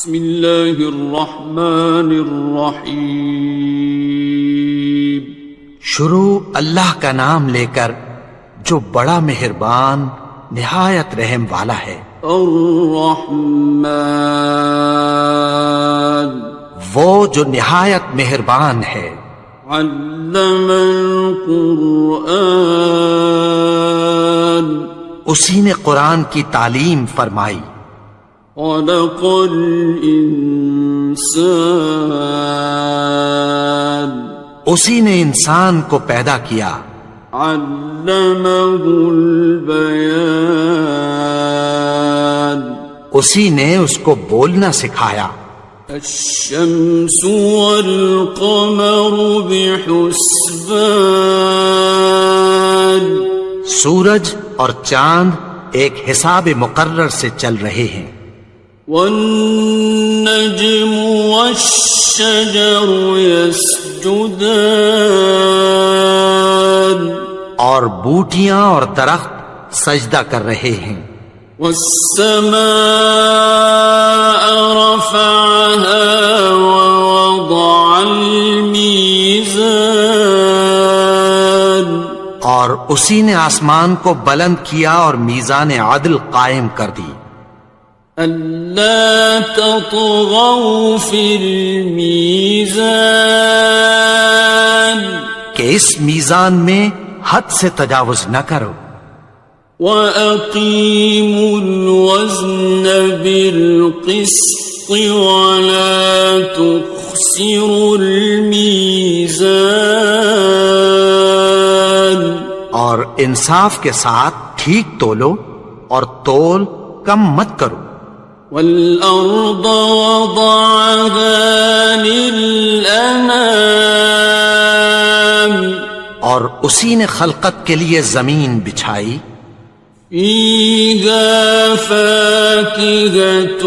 بسم اللہ الرحمن الرحیم. شروع اللہ کا نام لے کر جو بڑا مہربان نہایت رحم والا ہے. الرحمن وہ جو نہایت مہربان ہے. علم القرآن اسی نے قرآن کی تعلیم فرمائی. خلق الانسان اسی نے انسان کو پیدا کیا. علمہ البیان اسی نے اس کو بولنا سکھایا. الشمس والقمر بحسبان سورج اور چاند ایک حساب مقرر سے چل رہے ہیں. والنجم والشجر يسجدان اور بوٹیاں اور درخت سجدہ کر رہے ہیں. والسماء رفعها ووضع الميزان اور اسی نے آسمان کو بلند کیا اور میزان عدل قائم کر دی. ألا تطغوا في الميزان کہ اس میزان میں حد سے تجاوز نہ کرو. وَأَقِيمُوا الْوَزْنَ بِالْقِسْطِ وَلَا تُخْسِرُوا الْمِيزَانَ اور انصاف کے ساتھ ٹھیک تولو اور تول کم مت کرو. وَالْأَرْضَ وَضَعَهَا لِلْأَنَامِ اور اسی نے خلقت کے لیے زمین بچھائی. فِيهَا فَاكِهَةٌ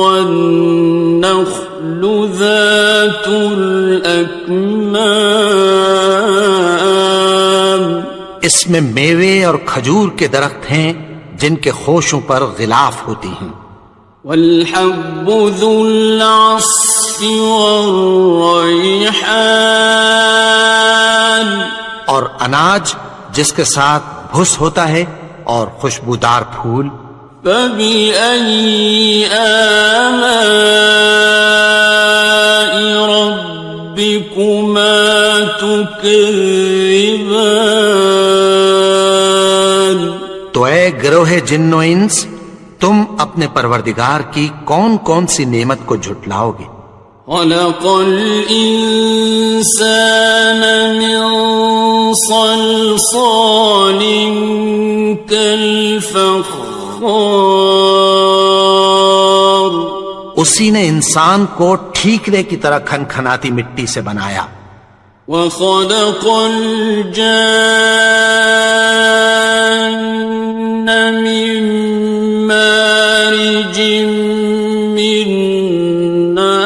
وَالنَّخْلُ ذَاتُ الْأَكْمَامِ اس میں میوے اور کھجور کے درخت ہیں جن کے خوشوں پر غلاف ہوتی ہیں. وَالْحَبُّ ذُو الْعَصْفِ وَالرَّيْحَانِ اور اناج جس کے ساتھ بھس ہوتا ہے اور خوشبودار پھول. فَبِأَيِّ آلَاءِ رَبِّكُمَا تُكَذِّبَانِ تو اے گروہ جن و انس تم اپنے پروردگار کی کون کون سی نعمت کو جھٹلاؤ گے. خَلَقَ الْإِنسَانَ مِنْ صَلْصَالٍ كَالْفَخَّارِ اسی نے انسان کو ٹھیکرے کی طرح کھنکھناتی مٹی سے بنایا. وَخَلَقَ الْجَانَّ مِن مَّارِجٍ مِّن نَّارٍ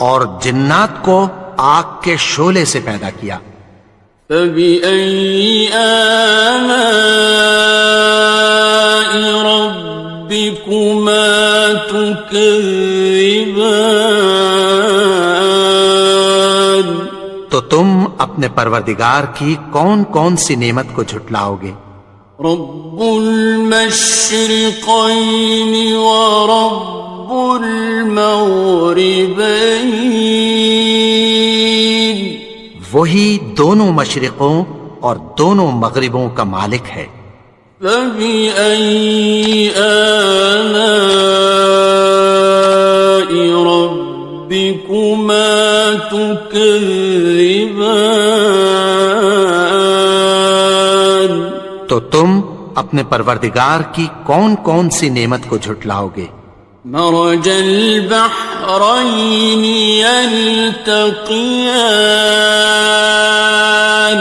اور جنات کو آگ کے شعلے سے پیدا کیا. فَبِأَيِّ آلَاءِ رَبِّكُمَا تُكَذِّبَانِ تو تم اپنے پروردگار کی کون کون سی نعمت کو جھٹلاؤ گے. رب المشرقین ورب المغربین وہی دونوں مشرقوں اور دونوں مغربوں کا مالک ہے. فَبِأَيِّ آلَاءِ رَبِّكُمَا تُكَذِّبَانِ تو تم اپنے پروردگار کی کون کون سی نعمت کو جھٹلاؤ گے. مرج البحرین یلتقیان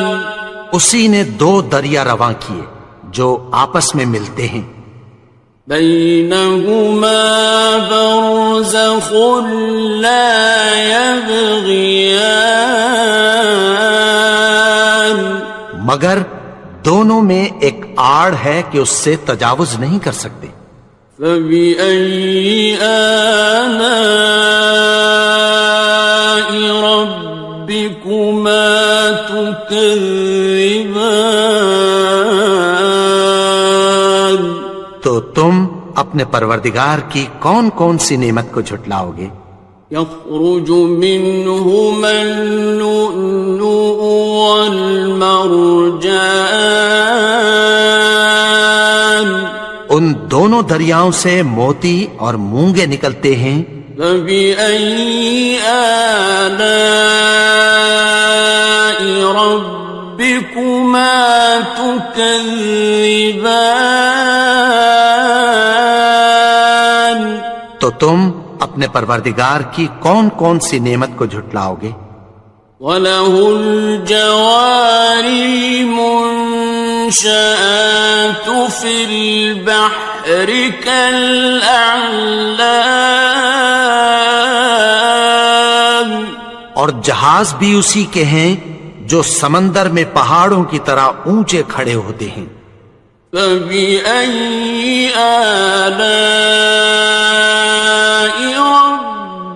اسی نے دو دریا رواں کیے جو آپس میں ملتے ہیں. بینہما برزخ لا یبغیان مگر دونوں میں ایک آڑ ہے کہ اس سے تجاوز نہیں کر سکتے۔ فبأي آلاء ربكما تكذبان؟ تو تم اپنے پروردگار کی کون کون سی نعمت کو جھٹلاؤ گے؟ يخرج منهما اللؤلؤ والمرجان، ان دونوں دریاؤں سے موتی اور مونگے نکلتے ہیں۔ فبأي آلاء ربكما تكذبان؟ تو تم اپنے پروردگار کی کون کون سی نعمت کو جھٹلاؤ گے؟ وَلَهُ الْجَوَارِ الْمُنشَآتُ فِي الْبَحْرِ كَالْأَعْلَامِ، اور جہاز بھی اسی کے ہیں جو سمندر میں پہاڑوں کی طرح اونچے کھڑے ہوتے ہیں۔ فَبِأَيِّ آلَاءِ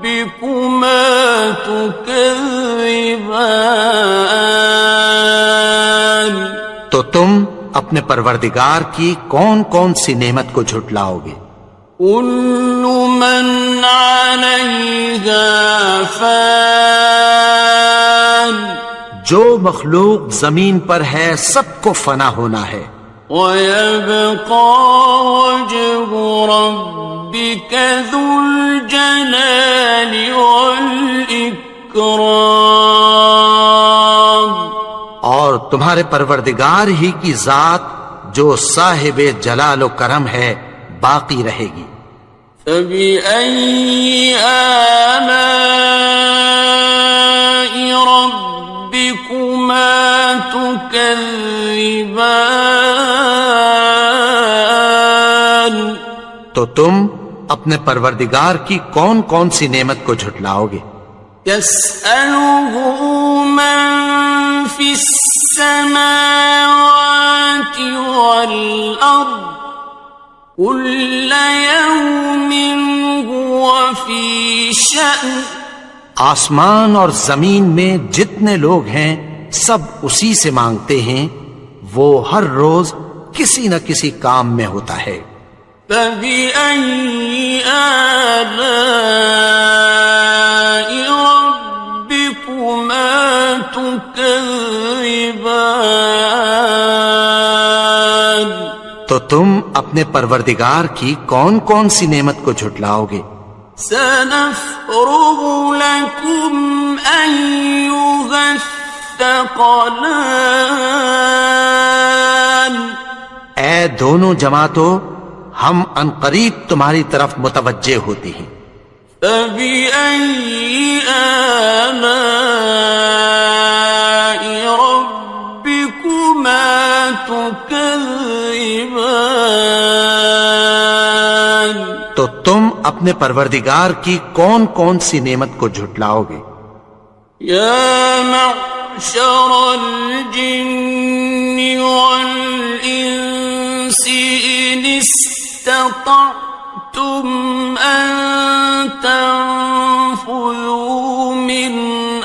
رَبِّكُمَا تُكَذِّبَانِ؟ تو تم اپنے پروردگار کی کون کون سی نعمت کو جھٹلاؤ گے؟ كُلُّ مَنْ عَلَيْهَا فَانٍ، جو مخلوق زمین پر ہے سب کو فنا ہونا ہے۔ وَيَبْقَى وَجْهُ رَبِّكَ ذُو الْجَلَالِ وَالْإِكْرَامِ، اور تمہارے پروردگار ہی کی ذات جو صاحب جلال و کرم ہے باقی رہے گی۔ فَبِأَيِّ آلَاءِ رَبِّكُمَا تُكَذِّبَانِ؟ تو تم اپنے پروردگار کی کون کون سی نعمت کو جھٹلاؤ گے؟ يَسْأَلُهُ مَن فِي السَّمَاوَاتِ وَالْأَرْضِ كُلَّ يَوْمٍ هُوَ فِي شَأْنٍ، آسمان اور زمین میں جتنے لوگ ہیں سب اسی سے مانگتے ہیں، وہ ہر روز کسی نہ کسی کام میں ہوتا ہے۔ فَبِأَيِّ آلَاءِ رَبِّكُمَا تُكَذِّبَانِ؟ تو تم اپنے پروردگار کی کون کون سی نعمت کو جھٹلاؤ گے؟ سَنَفْرُغُ لَكُمْ أَيُّهَ الثَّقَلَانِ، اے دونوں جماعتوں، ہم عنقریب تمہاری طرف متوجہ ہوتے ہیں۔ فَبِأَيِّ آلَاءِ رَبِّكُمَا تُكَذِّبَانِ؟ تو تم اپنے پروردگار کی کون کون سی نعمت کو جھٹلاؤ گے؟ يَا مَعْشَرَ الْجِنِّ وَالْإِنسِ إِنِ اسْتَطَعْتُمْ أَن تَنفُذُوا مِنْ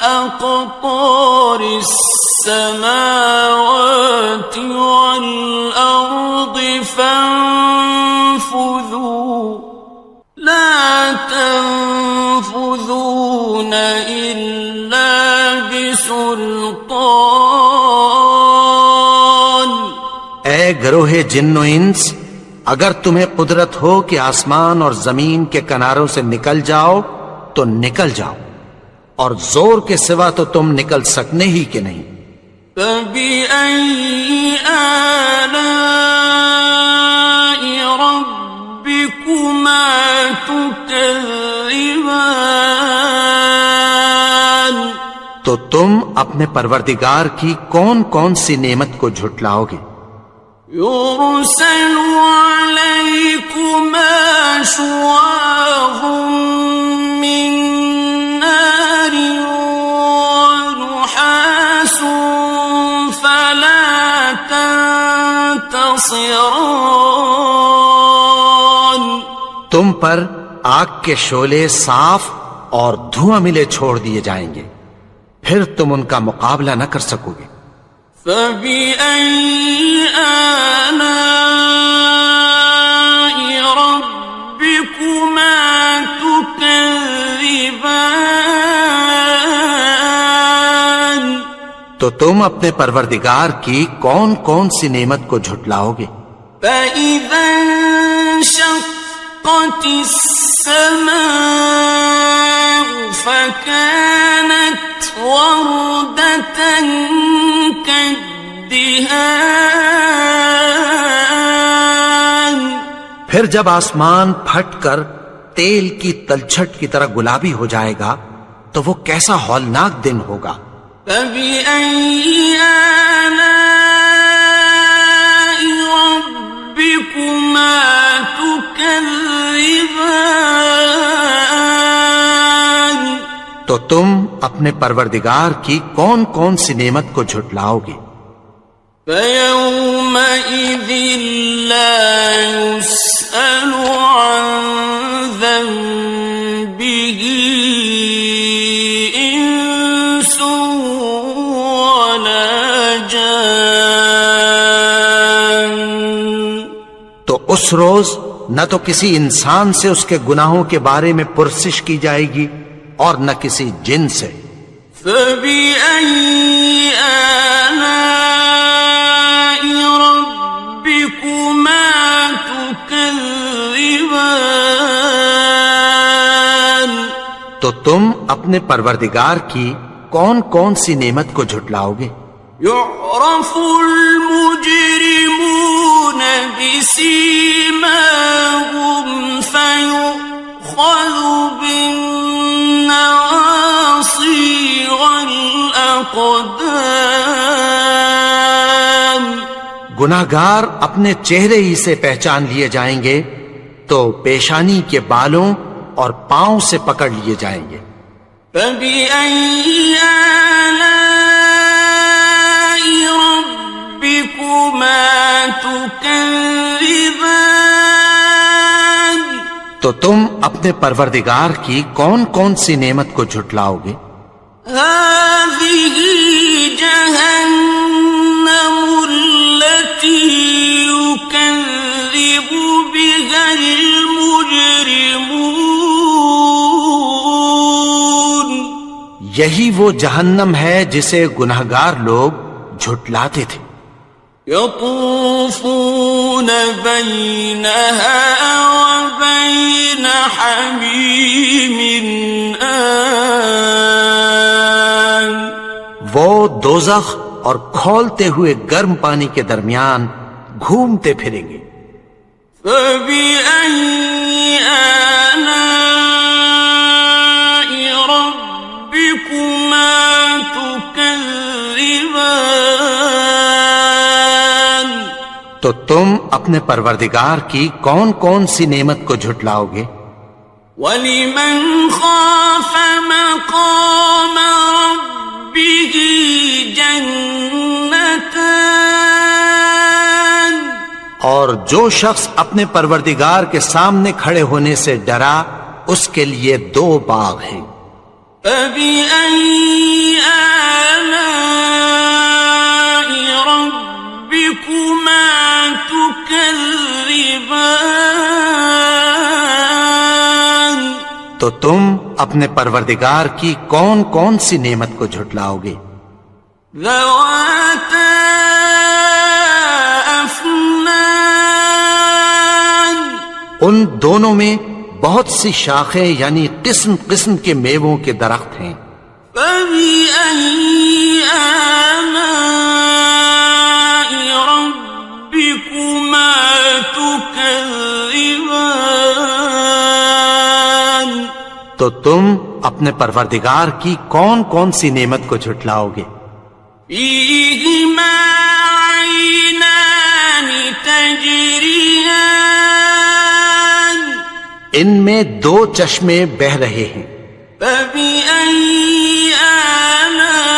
أَقْطَارِ السَّمَاوَاتِ وَالْأَرْضِ فَانفُذُوا لَا تَنفُذُونَ إِلَّا بِسُلْطَانٍ۔ اے گروہ جن و انس، اگر تمہیں قدرت ہو کہ آسمان اور زمین کے کناروں سے نکل جاؤ تو نکل جاؤ، اور زور کے سوا تو تم نکل سکنے ہی کہ نہیں۔ فَبِأَيِّ آلَاءِ رَبِّكُمَا تُكَذِّبَانِ؟ تو تم اپنے پروردگار کی کون کون سی نعمت کو جھٹلاؤ گے؟ يُرْسَلُ عَلَيْكُمَا شُوَاظٌ مِّن نَّارٍ وَنُحَاسٌ فَلَا تَنتَصِرَانِ؟ تم پر آگ کے شعلے صاف اور دھواں ملے چھوڑ دیے جائیں گے، پھر تم ان کا مقابلہ نہ کر سکو گے۔ فَبِأَيِّ آلَاءِ رَبِّكُمَا تُكَذِّبَانِ، تو تم اپنے پروردگار کی کون کون سی نعمت کو جھٹلاؤ گے؟ فَإِذَا انشَقَّتِ السَّمَاءُ فَكَانَتْ وَرْدَةً كَالدِّهَانِ، پھر جب آسمان پھٹ کر تیل کی تلچھٹ کی طرح گلابی ہو جائے گا تو وہ کیسا ہولناک دن ہوگا۔ فَبِأَيِّ آلَاءِ رَبِّكُمَا تُكَذِّبَانِ، تو تم اپنے پروردگار کی کون کون سی نعمت کو جھٹلاؤ گے؟ فَيَوْمَئِذٍ لَا يُسْأَلُ عَنْ ذَنبِهِ إِنسٌ وَلَا جَانٌ، تو اس روز نہ تو کسی انسان سے اس کے گناہوں کے بارے میں پرسش کی جائے گی اور نہ کسی جن سے۔ فَبِأَيِّ آلَاءِ رَبِّكُمَا تُكَذِّبَانِ، تو تم اپنے پروردگار کی کون کون سی نعمت کو جھٹلاؤ گے؟ يُعْرَفُ الْمُجْرِمُونَ بِسِيمَاهُمْ فَيُؤْخَذُ بِالنَّوَاصِي وَالْأَقْدَامِ، گناہگار اپنے چہرے ہی سے پہچان لیے جائیں گے تو پیشانی کے بالوں اور پاؤں سے پکڑ لیے جائیں گے۔ فَبِأَيِّ آلَاءِ رَبِّكُمَا تُكَذِّبَانِ، تو تم اپنے پروردگار کی کون کون سی نعمت کو جھٹلاؤ گے؟ هَٰذِهِ جَهَنَّمُ الَّتِي يُكَذِّبُ بِهَا الْمُجْرِمُونَ، یہی وہ جہنم ہے جسے گناہگار لوگ جھٹلاتے تھے۔ يَطُوفُونَ بَيْنَهَا وَبَيْنَ حَمِيمٍ آنٍ، وہ دوزخ اور کھولتے ہوئے گرم پانی کے درمیان گھومتے پھریں گے۔ فَبِأَيِّ آلَاءِ رَبِّكُمَا تُكَذِّبَانِ، تو تم اپنے پروردگار کی کون کون سی نعمت کو جھٹلاؤ گے؟ وَلِمَنْ خَافَ مَقَامَ رَبِّهِ جَنَّتَانِ، اور جو شخص اپنے پروردگار کے سامنے کھڑے ہونے سے ڈرا اس کے لیے 2 باغ ہیں۔ فَبِأَيِّ آلَاءِ رَبِّكُمَا تُكَذِّبَانِ، تو تم اپنے پروردگار کی کون کون سی نعمت کو جھٹلاؤ گے؟ ذَوَاتَا أَفْنَانٍ، ان دونوں میں بہت سی شاخیں یعنی قسم قسم کے میووں کے درخت ہیں۔ فَبِأَيِّ آلَاءِ رَبِّكُمَا تُكَذِّبَانِ، تو تم اپنے پروردگار کی کون کون سی نعمت کو جھٹلاؤ گے؟ فِيهِمَا عَيْنَانِ تَجْرِيَانِ، ان میں 2 چشمے بہ رہے ہیں۔ فَبِأَيِّ آلَاءِ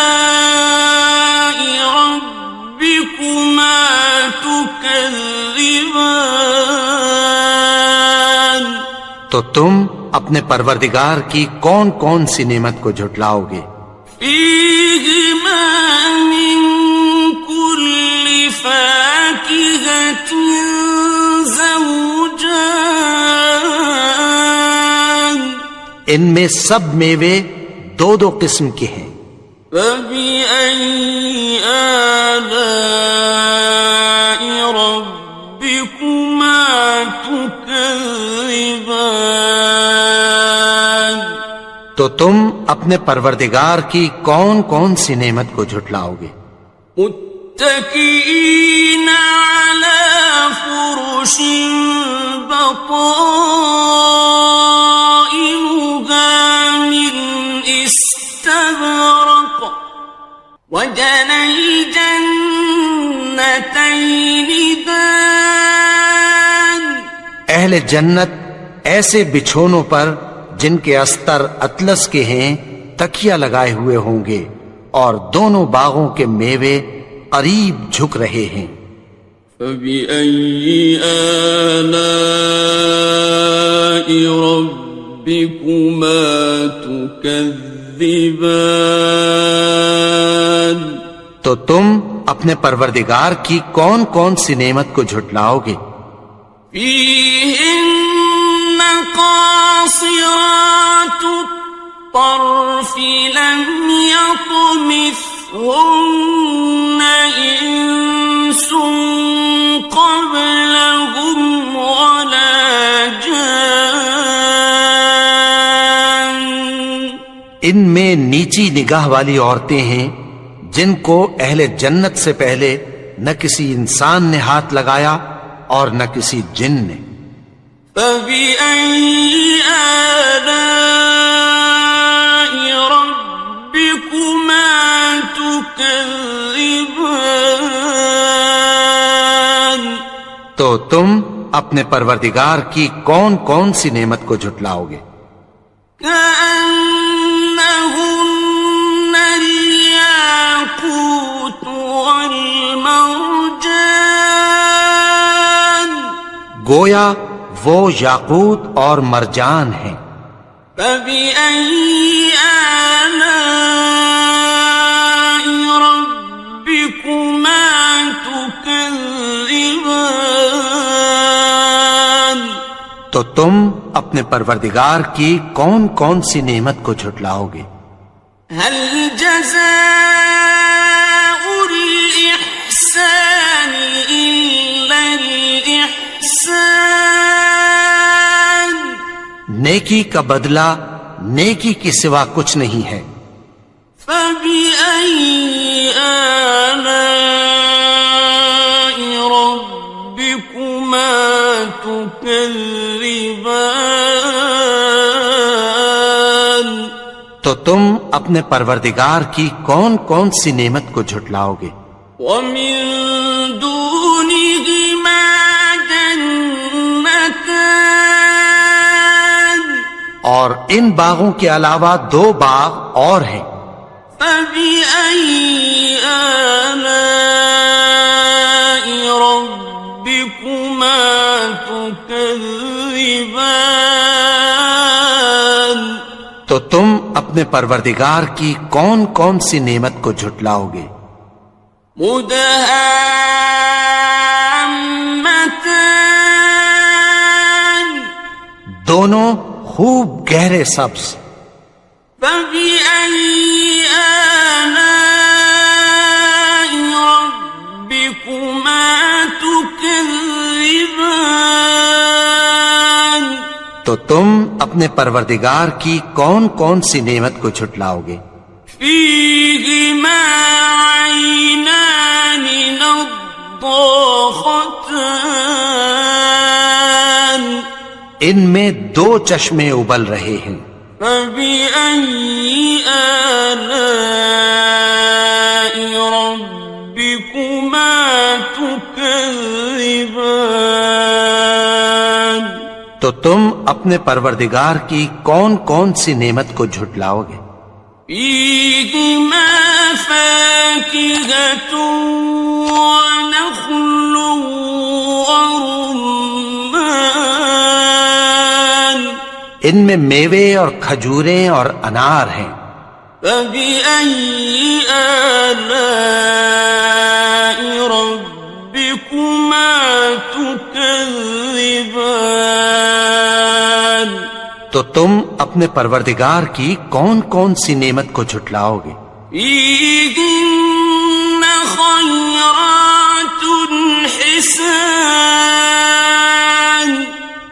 رَبِّكُمَا تُكَذِّبَانِ، تو تم اپنے پروردگار کی کون کون سی نعمت کو جھٹلاؤ گے؟ فیہما من کل فاکہۃ زوجان، ان میں سب میوے دو دو قسم کے ہیں۔ فبأي آلاء ربكما تكذبان، تو تم اپنے پروردگار کی کون کون سی نعمت کو جھٹلاؤ گے؟ متكئين على فرش بطائنها من استبرق، وجنى الجنتين دان، اہل جنت ایسے بچھونوں پر جن کے استر اطلس کے ہیں تکیہ لگائے ہوئے ہوں گے، اور دونوں باغوں کے میوے قریب جھک رہے ہیں۔ فبأي آلاء ربكما تكذبان، تو تم اپنے پروردگار کی کون کون سی نعمت کو جھٹلاؤ گے؟ فيهن قاصرات الطرف لم يطمثهن إنس قبلهم ولا جان، ان میں نیچی نگاہ والی عورتیں ہیں جن کو اہل جنت سے پہلے نہ کسی انسان نے ہاتھ لگایا اور نہ کسی جن نے۔ فبأي آلاء ربكما تكذبان، تو تم اپنے پروردگار کی کون کون سی نعمت کو جھٹلاؤ گے؟ كأنهن الياقوت والمرجان، گویا وہ یاقوت اور مرجان ہیں۔ فبأي آلاء ربكما تكذبان، تو تم اپنے پروردگار کی کون کون سی نعمت کو جھٹلاؤ گے؟ هل جزاء الإحسان إلا الإحسان، نیکی کا بدلہ نیکی کے سوا کچھ نہیں ہے۔ فبأي آلاء ربكما تكذبان، تو تم اپنے پروردگار کی کون کون سی نعمت کو جھٹلاؤ گے؟ ومن دونهما جنتان، اور ان باغوں کے علاوہ دو باغ اور ہیں۔ فبأي آلاء ربكما تكذبان، تو تم اپنے پروردگار کی کون کون سی نعمت کو جھٹلاؤ گے؟ مدهامتان، دونوں خوب گہرے سبز۔ فبأي آلاء ربكما تكذبان، تو تم اپنے پروردگار کی کون کون سی نعمت کو جھٹلاؤ گے؟ فيهما عينان نضاختان، ان میں دو چشمے ابل رہے ہیں۔ فبأي آلاء ربكما تكذبان، تو تم اپنے پروردگار کی کون کون سی نعمت کو جھٹلاؤ گے؟ فيهما فاكهة ونخل ورمان، ان میں میوے اور کھجوریں اور انار ہیں۔ فبأي آلاء ربكما تكذبان؟ تو تم اپنے پروردگار کی کون کون سی نعمت کو جھٹلاؤ گے؟ فيهن خيرات حسان،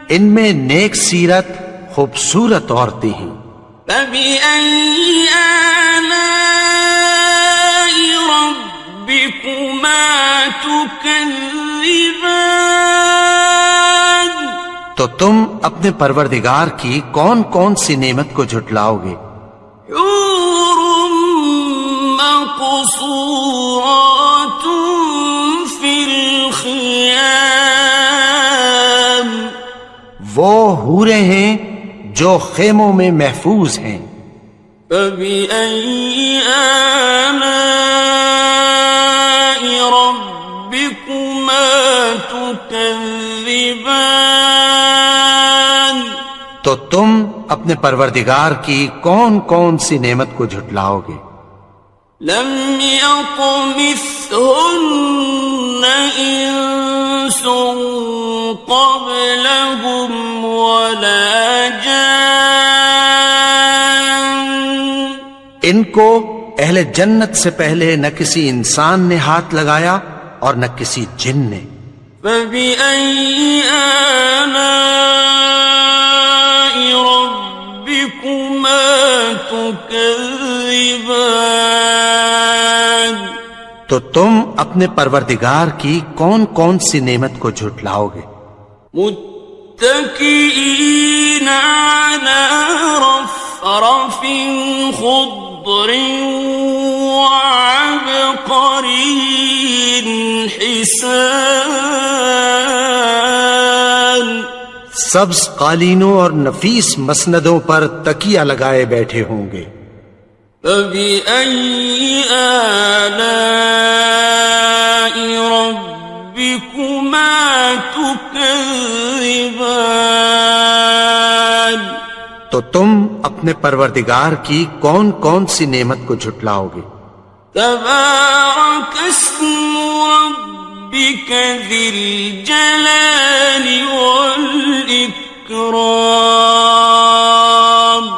ان میں نیک سیرت خوبصورت عورتیں ہیں۔ فبأي آلاء ربكما تكذبان؟ تو تم اپنے پروردگار کی کون کون سی نعمت کو جھٹلاؤ گے؟ حور مقصورات في الخيام، وہ حوریں ہیں جو خیموں میں محفوظ ہیں۔ فبأي آلاء ربكما تكذبان؟ تو تم اپنے پروردگار کی کون کون سی نعمت کو جھٹلاؤ گے؟ لم يطمثهن إنس قبلهم ولا جان، ان کو اہل جنت سے پہلے نہ کسی انسان نے ہاتھ لگایا اور نہ کسی جن نے۔ فبأي آلاء ربكما تكذبان؟ تو تم اپنے پروردگار کی کون کون سی نعمت کو جھٹلاؤ گے؟ متكئين على رفرف خضر وعبقري حسان، سبز قالینوں اور نفیس مسندوں پر تکیہ لگائے بیٹھے ہوں گے۔ فبأي آلاء ربكما تكذبان؟ تو تم اپنے پروردگار کی کون کون سی نعمت کو جھٹلاؤ گے؟ تبارك اسم ربك ذي الجلال والإكرام۔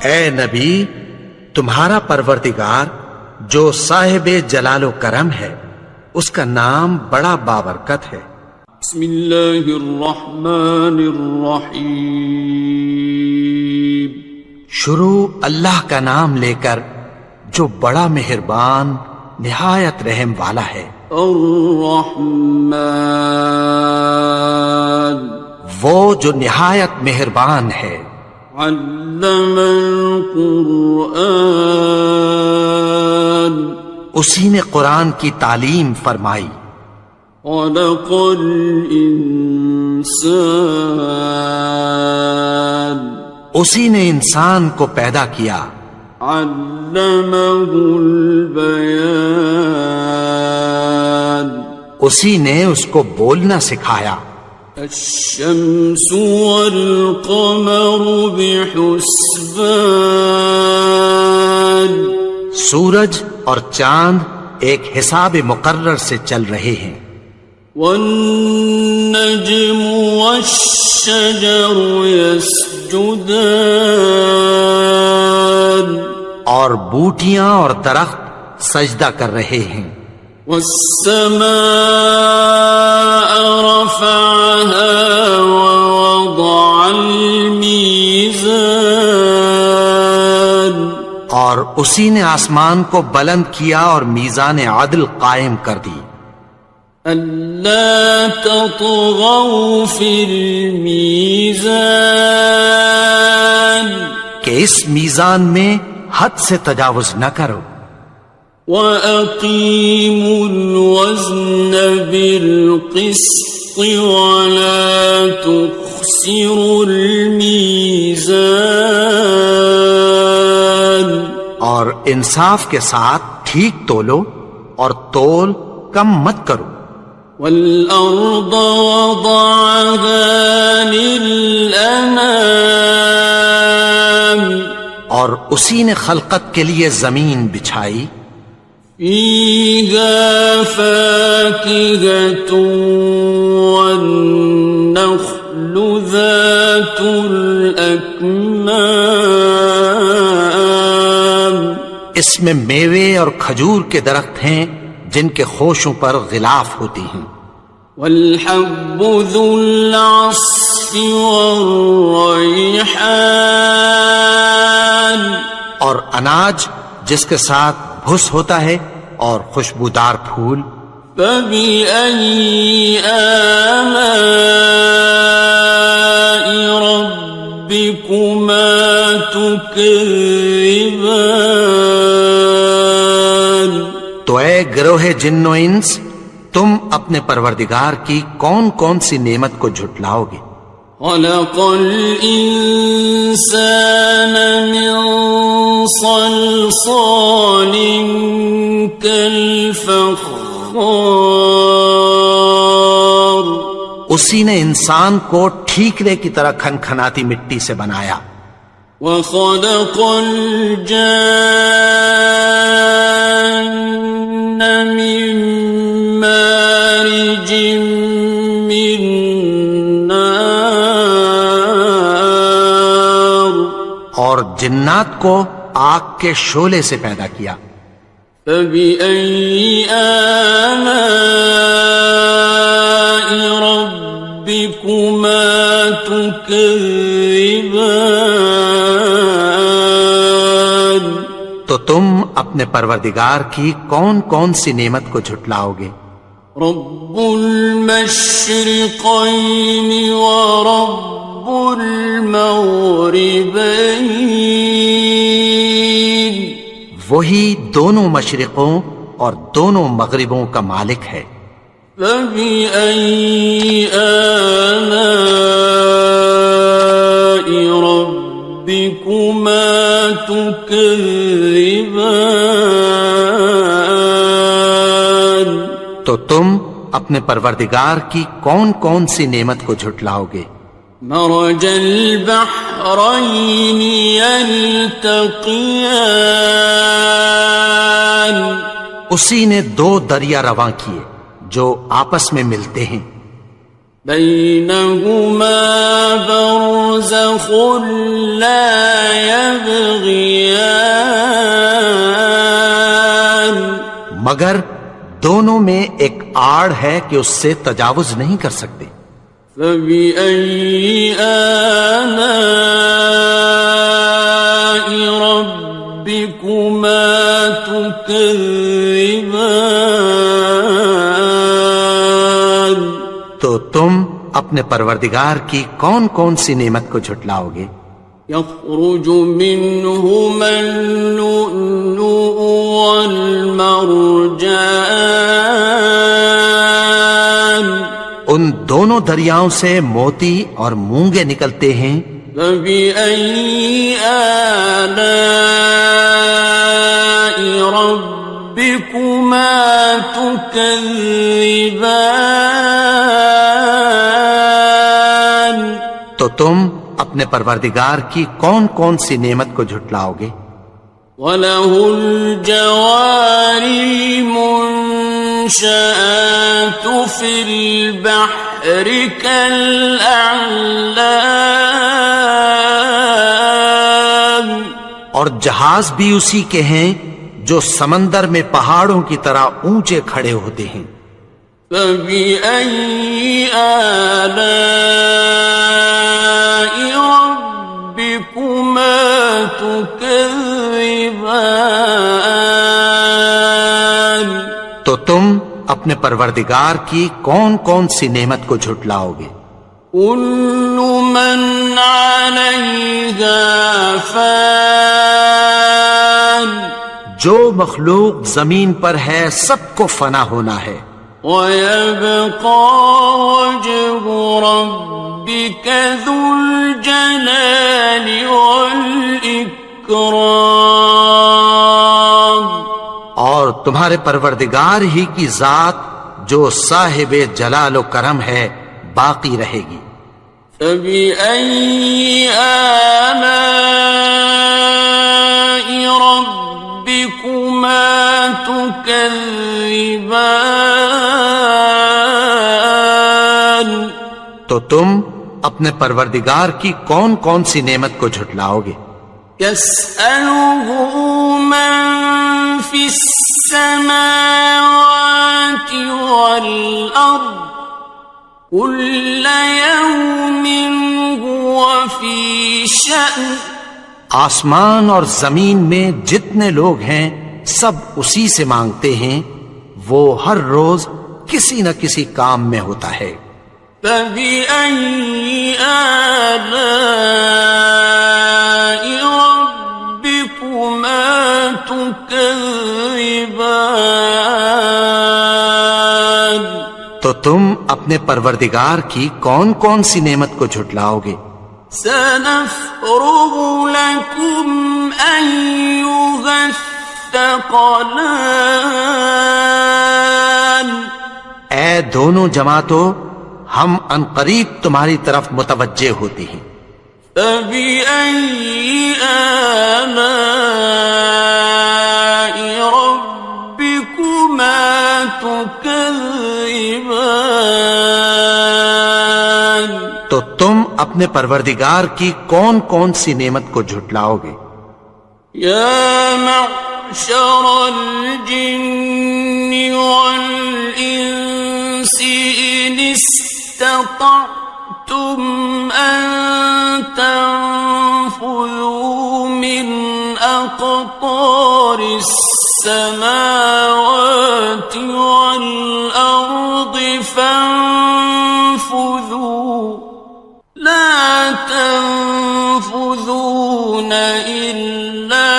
اے نبی، تمہارا پروردگار جو صاحب جلال و کرم ہے، اس کا نام بڑا بابرکت ہے۔ بسم اللہ الرحمن الرحیم، شروع اللہ کا نام لے کر جو بڑا مہربان نہایت رحم والا ہے۔ الرحمن، وہ جو نہایت مہربان ہے۔ علم القرآن، اسی نے قرآن کی تعلیم فرمائی۔ خلق الانسان، اسی نے انسان کو پیدا کیا۔ علمہ البیان، اسی نے اس کو بولنا سکھایا۔ الشمس والقمر بحسبان، سورج اور چاند ایک حساب مقرر سے چل رہے ہیں۔ والنجم والشجر يسجدان، اور بوٹیاں اور درخت سجدہ کر رہے ہیں۔ والسماء رفعها ووضع الميزان، اور اسی نے آسمان کو بلند کیا اور میزان عدل قائم کر دی۔ ألا تطغوا في الميزان، کہ اس میزان میں حد سے تجاوز نہ کرو۔ وَأَقِيمُوا الْوَزْنَ بِالْقِسْطِ وَلَا تُخْسِرُوا الْمِيزَانَ، اور انصاف کے ساتھ ٹھیک تولو اور تول کم مت کرو۔ وَالْأَرْضَ وَضَعَهَا لِلْأَنَامِ، اور اسی نے خلقت کے لیے زمین بچھائی، فيها فاكهة والنخل ذات الأكمام، اس میں میوے اور کھجور کے درخت ہیں جن کے خوشوں پر غلاف ہوتی ہیں، والحب ذو العصف والریحان، اور اناج جس کے ساتھ بھس ہوتا ہے اور خوشبودار پھول، فبأي آلاء ربكما تكذبان، تو اے گروہ جن و انس، تم اپنے پروردگار کی کون کون سی نعمت کو جھٹلاؤ گے؟ خلق الإنسان من صلصال كالفخار، اسی نے انسان کو ٹھیکرے کی طرح کھنکھناتی مٹی سے بنایا، وخلق الجان من مارج من نار، اور جنات کو آگ کے شعلے سے پیدا کیا، فبأي آلاء ربكما تكذبان، تو تم اپنے پروردگار کی کون کون سی نعمت کو جھٹلاؤ گے؟ رب المشرقين ورب المغربين، وہی دونوں مشرقوں اور دونوں مغربوں کا مالک ہے، فبأي آلاء ربكما تكذبان، تو تم اپنے پروردگار کی کون کون سی نعمت کو جھٹلاؤ گے؟ مرج البحرين يلتقيان، اسی نے دو دریا رواں کیے جو آپس میں ملتے ہیں، بينهما برزخ لا يبغيان، مگر دونوں میں ایک آڑ ہے کہ اس سے تجاوز نہیں کر سکتے، فبأي آلاء ربكما تكذبان، تو تم اپنے پروردگار کی کون کون سی نعمت کو جھٹلاؤ گے؟ يخرج منهما اللؤلؤ والمرجان، ان دونوں دریاؤں سے موتی اور مونگے نکلتے ہیں، فبأي آلاء ربكما تكذبان، تو تم اپنے پروردگار کی کون کون سی نعمت کو جھٹلاؤ گے؟ وَلَهُ الْجَوَارِ الْمُنشَآتُ فِي الْبَحْرِ كَالْأَعْلَامِ، اور جہاز بھی اسی کے ہیں جو سمندر میں پہاڑوں کی طرح اونچے کھڑے ہوتے ہیں، فَبِأَيِّ آلَاءِ رَبِّكُمَا تُكَذِّبَانِ، تو تم اپنے پروردگار کی کون کون سی نعمت کو جھٹلاؤ گے؟ كُلُّ مَنْ عَلَيْهَا فَانٍ، جو مخلوق زمین پر ہے سب کو فنا ہونا ہے، وَيَبْقَى وَجْهُ رَبِّكَ ذُو الْجَلَالِ وَالْإِكْرَامِ، اور تمہارے پروردگار ہی کی ذات جو صاحب جلال و کرم ہے باقی رہے گی، فَبِأَيِّ آلَاءِ تكذبان تو تم اپنے پروردگار کی کون کون سی نعمت کو جھٹلاؤ گے؟ يسأله من في السماوات والأرض كل يوم هو في شأن آسمان اور زمین میں جتنے لوگ ہیں سب اسی سے مانگتے ہیں، وہ ہر روز کسی نہ کسی کام میں ہوتا ہے۔ فبأي آلاء ربكما تكذبان تو تم اپنے پروردگار کی کون کون سی نعمت کو جھٹلاؤ گے؟ سنفرغ لكم أيها الثقلان اے دونوں جماعتوں، ہم عنقریب تمہاری طرف متوجہ ہوتے ہیں۔ فبأي آلاء ربكما تكذبان تو تم اپنے پروردگار کی کون کون سی نعمت کو جھٹلاؤ گے؟ يا معشر الجن والإنس إن استطعتم أن تنفذوا من أقطار السماوات والأرض فانفذوا لا تنفذون إلا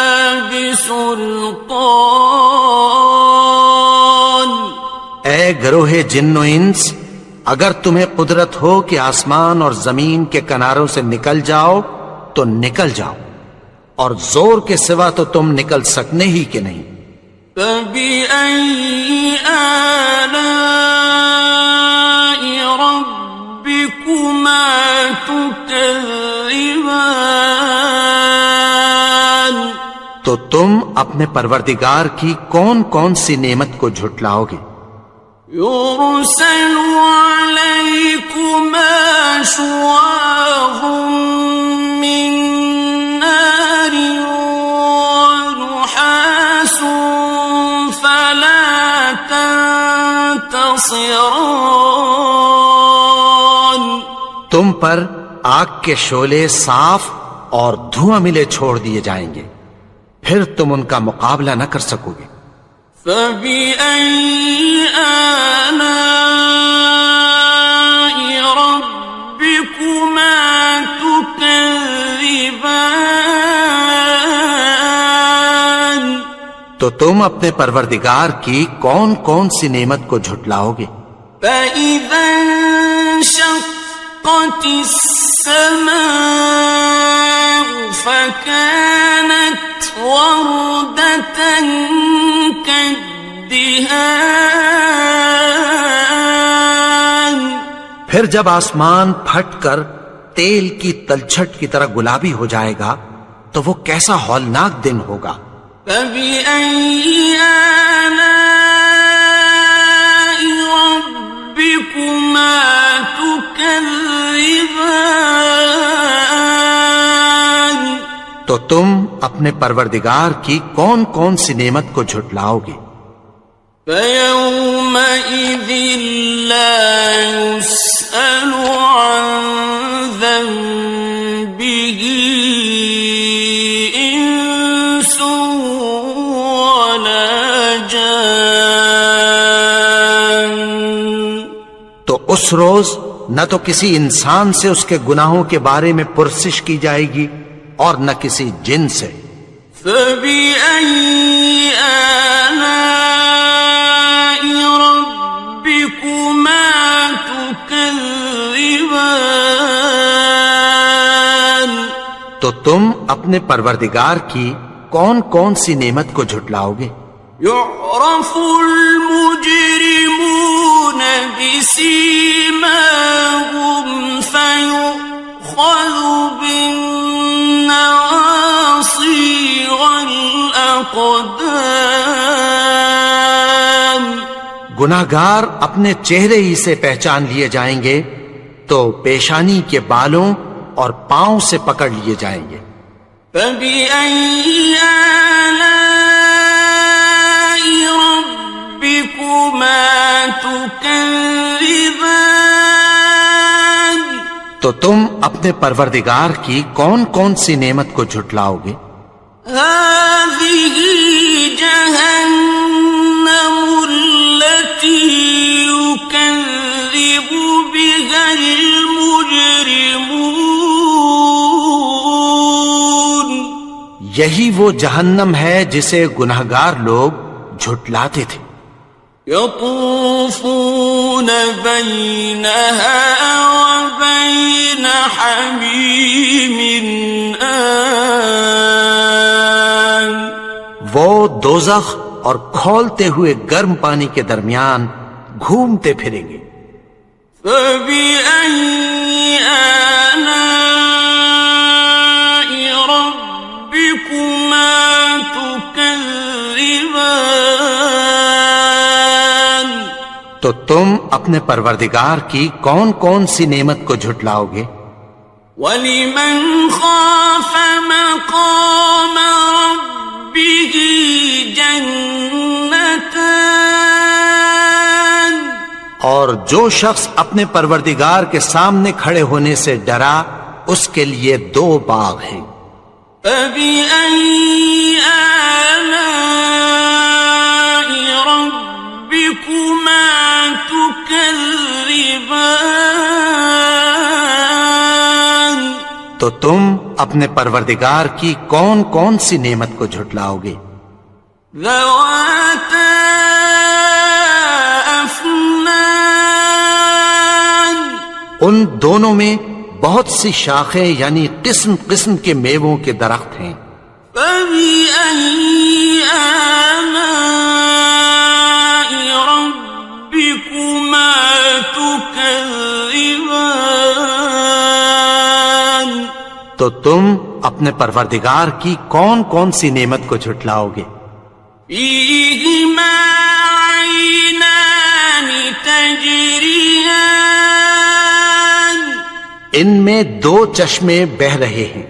بسلطان اے گروہ جن و انس، اگر تمہیں قدرت ہو کہ آسمان اور زمین کے کناروں سے نکل جاؤ تو نکل جاؤ، اور زور کے سوا تو تم نکل سکنے ہی کہ نہیں۔ فبأي آلاء ربكما تكذبان تو تم اپنے پروردگار کی کون کون سی نعمت کو جھٹلاؤ گے؟ يرسل عليكما شواظ من نار ونحاس فلا تنتصران تم پر آگ کے شعلے صاف اور دھواں ملے چھوڑ دیے جائیں گے، پھر تم ان کا مقابلہ نہ کر سکو گے۔ فبأي آلاء ربكما تكذبان تو تم اپنے پروردگار کی کون کون سی نعمت کو جھٹلاؤ گے؟ فإذا انشقت السماء فكانت وردة كالدهان پھر جب آسمان پھٹ کر تیل کی تلچھٹ کی طرح گلابی ہو جائے گا تو وہ کیسا ہولناک دن ہوگا۔ فبأي آلاء ربكما تكذبان تو تم اپنے پروردگار کی کون کون سی نعمت کو جھٹلاؤ گے؟ فيومئذ لا يسأل عن ذنبه إنس ولا جان تو اس روز نہ تو کسی انسان سے اس کے گناہوں کے بارے میں پرسش کی جائے گی اور نہ کسی جن سے۔ فبأي آلاء ربكما تكذبان تو تم اپنے پروردگار کی کون کون سی نعمت کو جھٹلاؤ گے؟ يعرف المجرمون بسيماهم فيؤخذ بالنواصي والأقدام گناہگار اپنے چہرے ہی سے پہچان لیے جائیں گے تو پیشانی کے بالوں اور پاؤں سے پکڑ لیے جائیں گے۔ فَبِأَيِّ آلَاءِ رَبِّكُمَا تُكَذِّبَانِ؟ تو تم اپنے پروردگار کی کون کون سی نعمت کو جھٹلاؤ گے؟ هَٰذِهِ جَهَنَّمُ الَّتِي يُكَذِّبُ بِهَا الْمُجْرِمُونَ۔ یہی وہ جہنم ہے جسے گناہگار لوگ جھٹلاتے تھے۔ يطوفون بينها وبين حميم آن۔ وہ دوزخ اور کھولتے ہوئے گرم پانی کے درمیان گھومتے پھریں گے۔ فَبِأَيِّ آلَاءِ رَبِّكُمَا تُكَذِّبَانِ؟ تو تم اپنے پروردگار کی کون کون سی نعمت کو جھٹلاؤ گے؟ وَلِمَنْ خَافَ مَقَامَ رَبِّهِ جَنَّتَانِ؟ اور جو شخص اپنے پروردگار کے سامنے کھڑے ہونے سے ڈرا اس کے لیے 2 باغ ہیں۔ فَبِأَيِّ آلَاءِ رَبِّكُمَا تُكَذِّبَانِ؟ تو تم اپنے پروردگار کی کون کون سی نعمت کو جھٹلاؤ گے؟ ذَوَاتَا أَفْنَانٍ؟ ان دونوں میں بہت سی شاخیں یعنی قسم قسم کے میووں کے درخت ہیں۔ فَبِأَيِّ آلَاءِ رَبِّكُمَا تُكَذِّبَانِ؟ تو تم اپنے پروردگار کی کون کون سی نعمت کو جھٹلاؤ گے؟ فِيهِمَا عَيْنَانِ تَجْرِيَانِ؟ ان میں 2 چشمے بہ رہے ہیں۔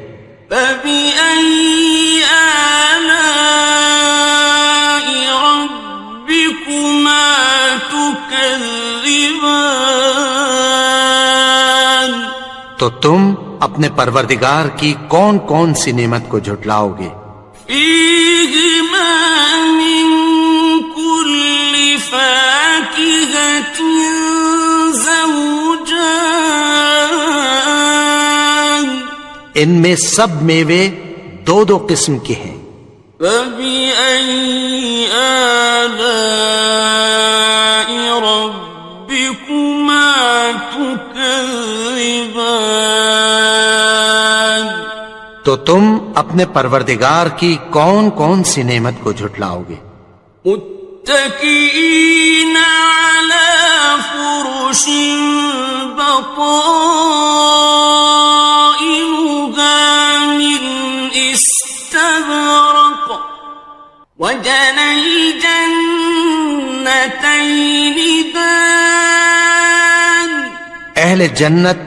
فَبِأَيِّ آلَاءِ رَبِّكُمَا تُكَذِّبَانِ؟ تو تم اپنے پروردگار کی کون کون سی نعمت کو جھٹلاؤ گے؟ فِيهِمَا مِن كُلِّ فَاكِهَةٍ زَوْجَانِ؟ ان میں سب میوے 2 قسم کے ہیں۔ فَبِأَيِّ آلَاءِ رَبِّكُمَا تُكَذِّبَانِ؟ تو تم اپنے پروردگار کی کون کون سی نعمت کو جھٹلاؤ گے؟ متكئين على فرش بطائنها من استبرق وجنى الجنتين دان۔ اہل جنت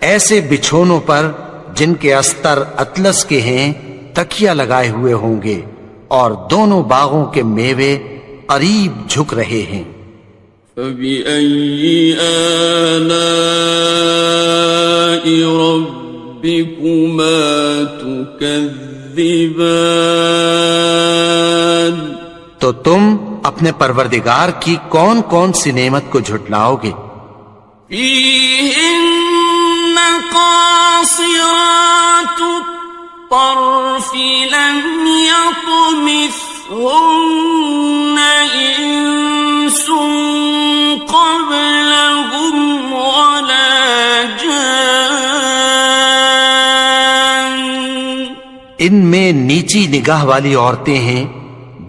ایسے بچھونوں پر جن کے استر اطلس کے ہیں تکیہ لگائے ہوئے ہوں گے اور دونوں باغوں کے میوے قریب جھک رہے ہیں۔ فَبِأَيِّ آلَاءِ رَبِّكُمَا تُكَذِّبَانِ؟ تو تم اپنے پروردگار کی کون کون سی نعمت کو جھٹلاؤ گے؟ فِيهِنَّ قَاصِرَاتُ الطَّرْفِ لَمْ يَطْمِثْهُنَّ إِنسٌ قَبْلَهُمْ وَلَا جَانٌّ۔ ان میں نیچی نگاہ والی عورتیں ہیں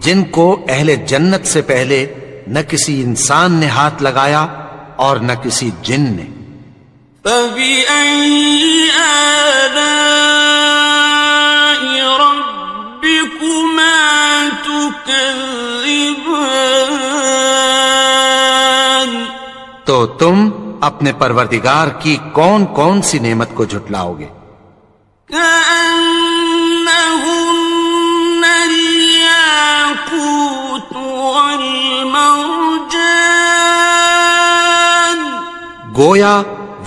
جن کو اہل جنت سے پہلے نہ کسی انسان نے ہاتھ لگایا اور نہ کسی جن نے۔ فَبِأَيِّ آلَاءِ رَبِّكُمَا تُكَذِّبَانِ؟ تو تم اپنے پروردگار کی کون کون سی نعمت کو جھٹلاؤ گے؟ كأنهن الياقوت والمرجان گویا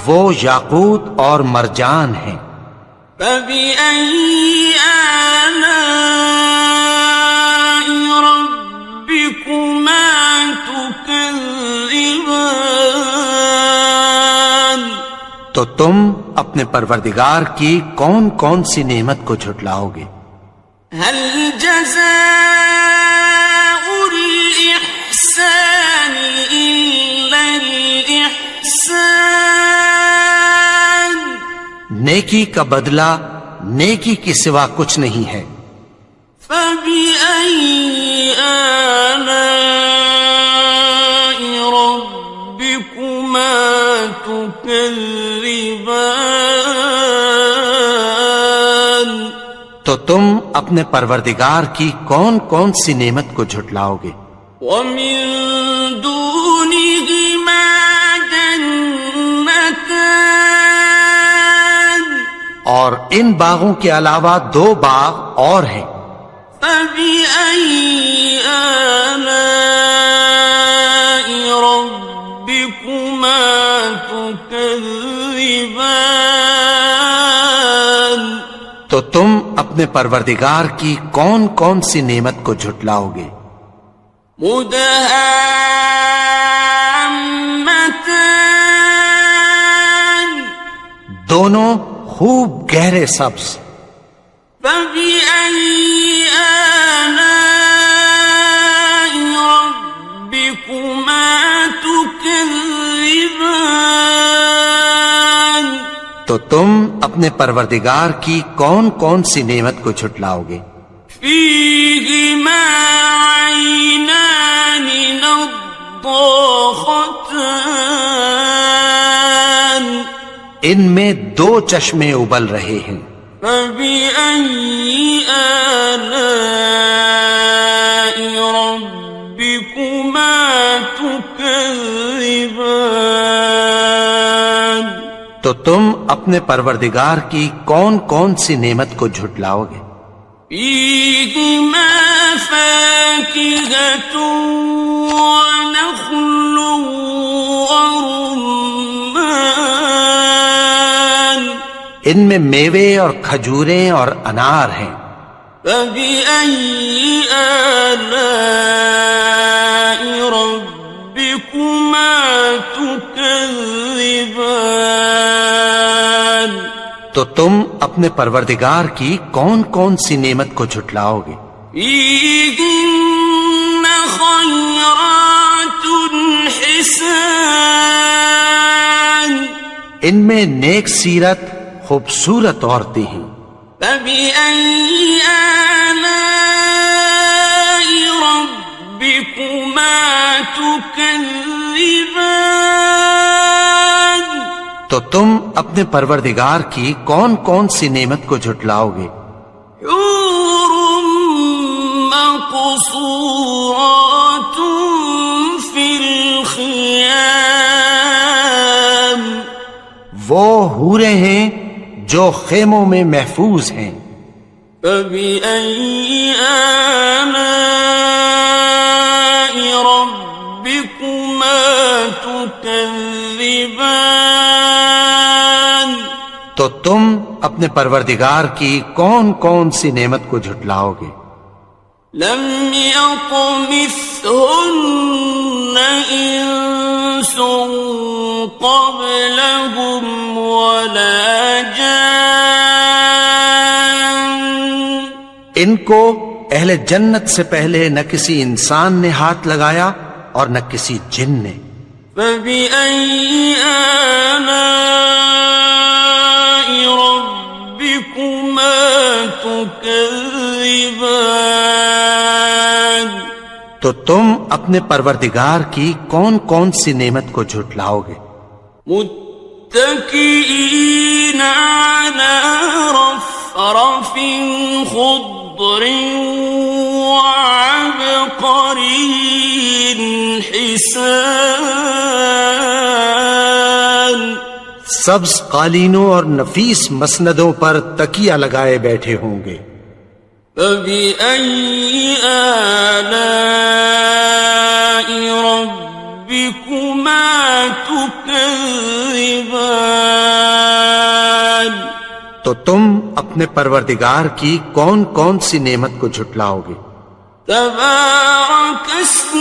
وہ یاقوت اور مرجان ہیں۔ فبأي آلاء ربكما تكذبان تو تم اپنے پروردگار کی کون کون سی نعمت کو جھٹلاؤ گے؟ هل جزاء الإحسان إلا الإحسان نیکی کا بدلہ نیکی کے سوا کچھ نہیں ہے۔ فبأي آلاء ربكما تكذبان تو تم اپنے پروردگار کی کون کون سی نعمت کو جھٹلاؤ گے؟ ومن دونهما جنتان اور ان باغوں کے علاوہ دو باغ اور ہیں۔ فبأي آلاء ربكما تكذبان تو تم اپنے پروردگار کی کون کون سی نعمت کو جھٹلاؤ گے؟ مدهامتان دونوں خوب گہرے سبز۔ فبأي آلاء ربكما تكذبان تو تم اپنے پروردگار کی کون کون سی نعمت کو جھٹلاؤ گے؟ فيهما عينان نضاختان ان میں دو چشمے ابل رہے ہیں۔ فبأي آلاء ربكما تكذبان تو تم اپنے پروردگار کی کون کون سی نعمت کو جھٹلاؤ گے؟ فيهما فاكهة ونخل ورمان ان میں میوے اور کھجوریں اور انار ہیں۔ فبأي آلاء ربكما تكذبان تو تم اپنے پروردگار کی کون کون سی نعمت کو جھٹلاؤ گے؟ فيهن خيرات حسان ان میں نیک سیرت خوبصورت عورتیں ہیں۔ فبأي آلاء ربكما تكذبان تو تم اپنے پروردگار کی کون کون سی نعمت کو جھٹلاؤ گے؟ حور مقصورات في الخيام وہ حوریں ہیں جو خیموں میں محفوظ ہیں۔ فبأي آلاء ربكما تكذبان تو تم اپنے پروردگار کی کون کون سی نعمت کو جھٹلاؤ گے؟ لم يطمثهن إنس قبلهم ولا جان ان کو اہل جنت سے پہلے نہ کسی انسان نے ہاتھ لگایا اور نہ کسی جن نے۔ فبأي آلاء ربكما تكذبان تو تم اپنے پروردگار کی کون کون سی نعمت کو جھٹلاؤ گے؟ متكئين على رفرف خضر وعبقري حسان سبز قالینوں اور نفیس مسندوں پر تکیہ لگائے بیٹھے ہوں گے. فَبِأَيِّ آلَاءِ رَبِّكُمَا تُكَذِّبَانِ. تو تم اپنے پروردگار کی کون کون سی نعمت کو جھٹلاؤ گے؟ تبارک اسم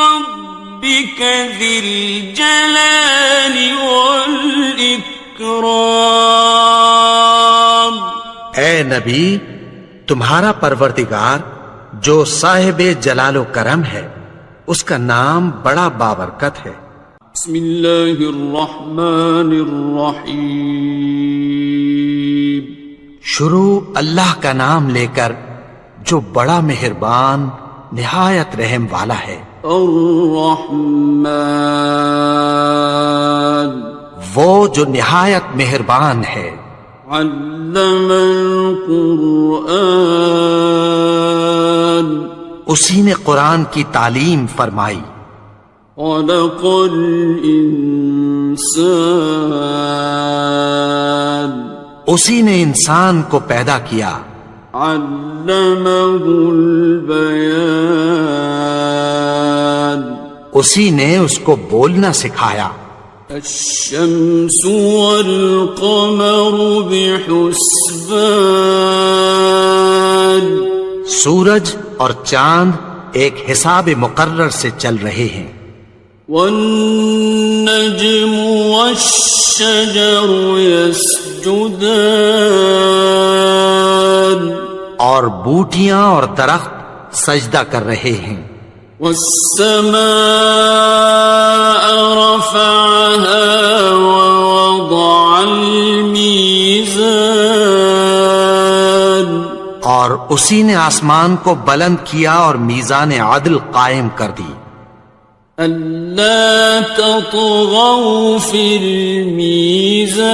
ربک ذی الجلال والاکرام. اے نبی، تمہارا پروردگار جو صاحب جلال و کرم ہے، اس کا نام بڑا بابرکت ہے. بسم اللہ الرحمن الرحیم. شروع اللہ کا نام لے کر جو بڑا مہربان نہایت رحم والا ہے. الرحمن، وہ جو نہایت مہربان ہے. علم القرآن، اسی نے قرآن کی تعلیم فرمائی. خلق الانسان، اسی نے انسان کو پیدا کیا. علمہ البیان، اسی نے اس کو بولنا سکھایا. الشمس والقمر بحسبان، سورج اور چاند ایک حساب مقرر سے چل رہے ہیں. والنجم والشجر يسجدان، اور بوٹیاں اور درخت سجدہ کر رہے ہیں. والسماء رفعها ووضع الميزان، اور اسی نے آسمان کو بلند کیا اور میزان عدل قائم کر دی. ألا تطغوا في الميزان،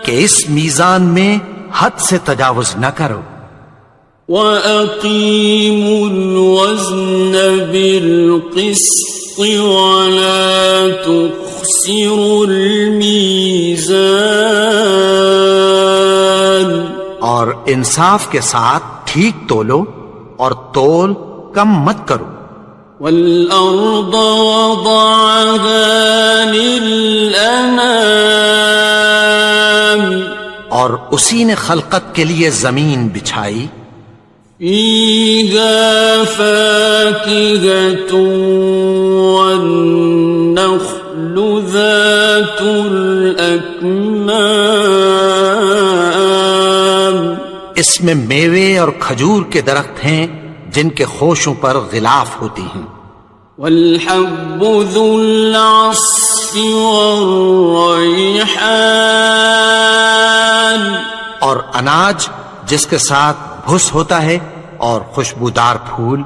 کہ اس میزان میں حد سے تجاوز نہ کرو. وَأَقِيمُوا الْوَزْنَ بِالْقِسْطِ وَلَا تُخْسِرُوا الْمِيزَانَ، اور انصاف کے ساتھ ٹھیک تولو اور تول کم مت کرو. وَالْأَرْضَ وَضَعَهَا لِلْأَنَامِ، اور اسی نے خلقت کے لیے زمین بچھائی. فِيهَا فَاكِهَةٌ وَالنَّخْلُ ذَاتُ الْأَكْمَامِ، اس میں میوے اور کھجور کے درخت ہیں جن کے خوشوں پر غلاف ہوتی ہیں. وَالْحَبُّ ذُو الْعَصْفِ وَالرَّيْحَانِ، اور اناج جس کے ساتھ بھس ہوتا ہے اور خوشبودار پھول.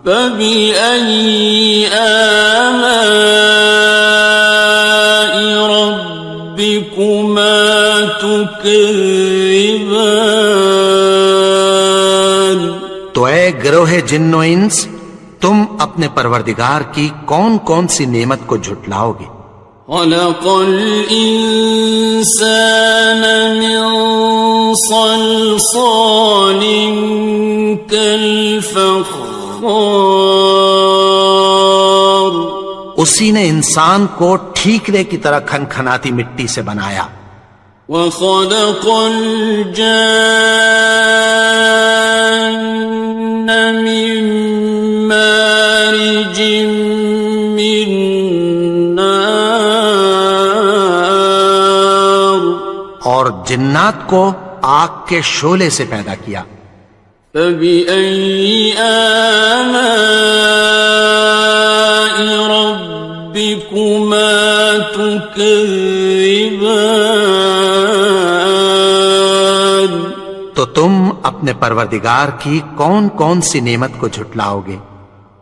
فَبِأَيِّ آلَاءِ رَبِّكُمَا تُكَذِّبَانِ. تو اے گروہ جن و انس، تم اپنے پروردگار کی کون کون سی نعمت کو جھٹلاؤ گے؟ خلق الإنسان من صلصال كالفخار، اسی نے انسان کو ٹھیکرے کی طرح کھنکھناتی مٹی سے بنایا. وخلق الجان من مارج من نار، اور جنات کو آگ کے شعلے سے پیدا کیا. فبأي آلاء ربكما تكذبان. تو تم اپنے پروردگار کی کون کون سی نعمت کو جھٹلاؤ گے؟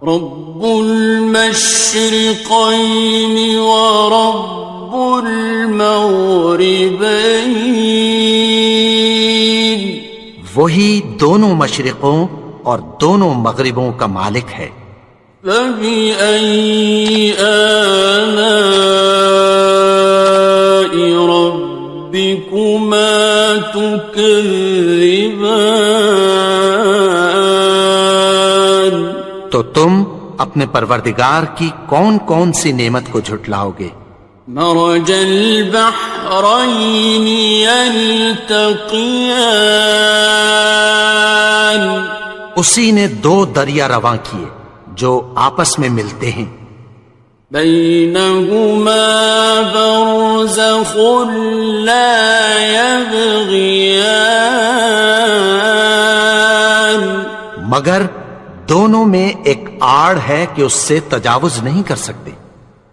رب المشرقين ورب المغربين، وہی دونوں مشرقوں اور دونوں مغربوں کا مالک ہے. فبأي آلاء ربكما تكذبان؟ تو تم اپنے پروردگار کی کون کون سی نعمت کو جھٹلاؤ گے؟ مرج البحرين يلتقيان، اسی نے دو دریا رواں کیے جو آپس میں ملتے ہیں، بينهما برزخ لا يبغيان، مگر دونوں میں ایک آڑ ہے کہ اس سے تجاوز نہیں کر سکتے۔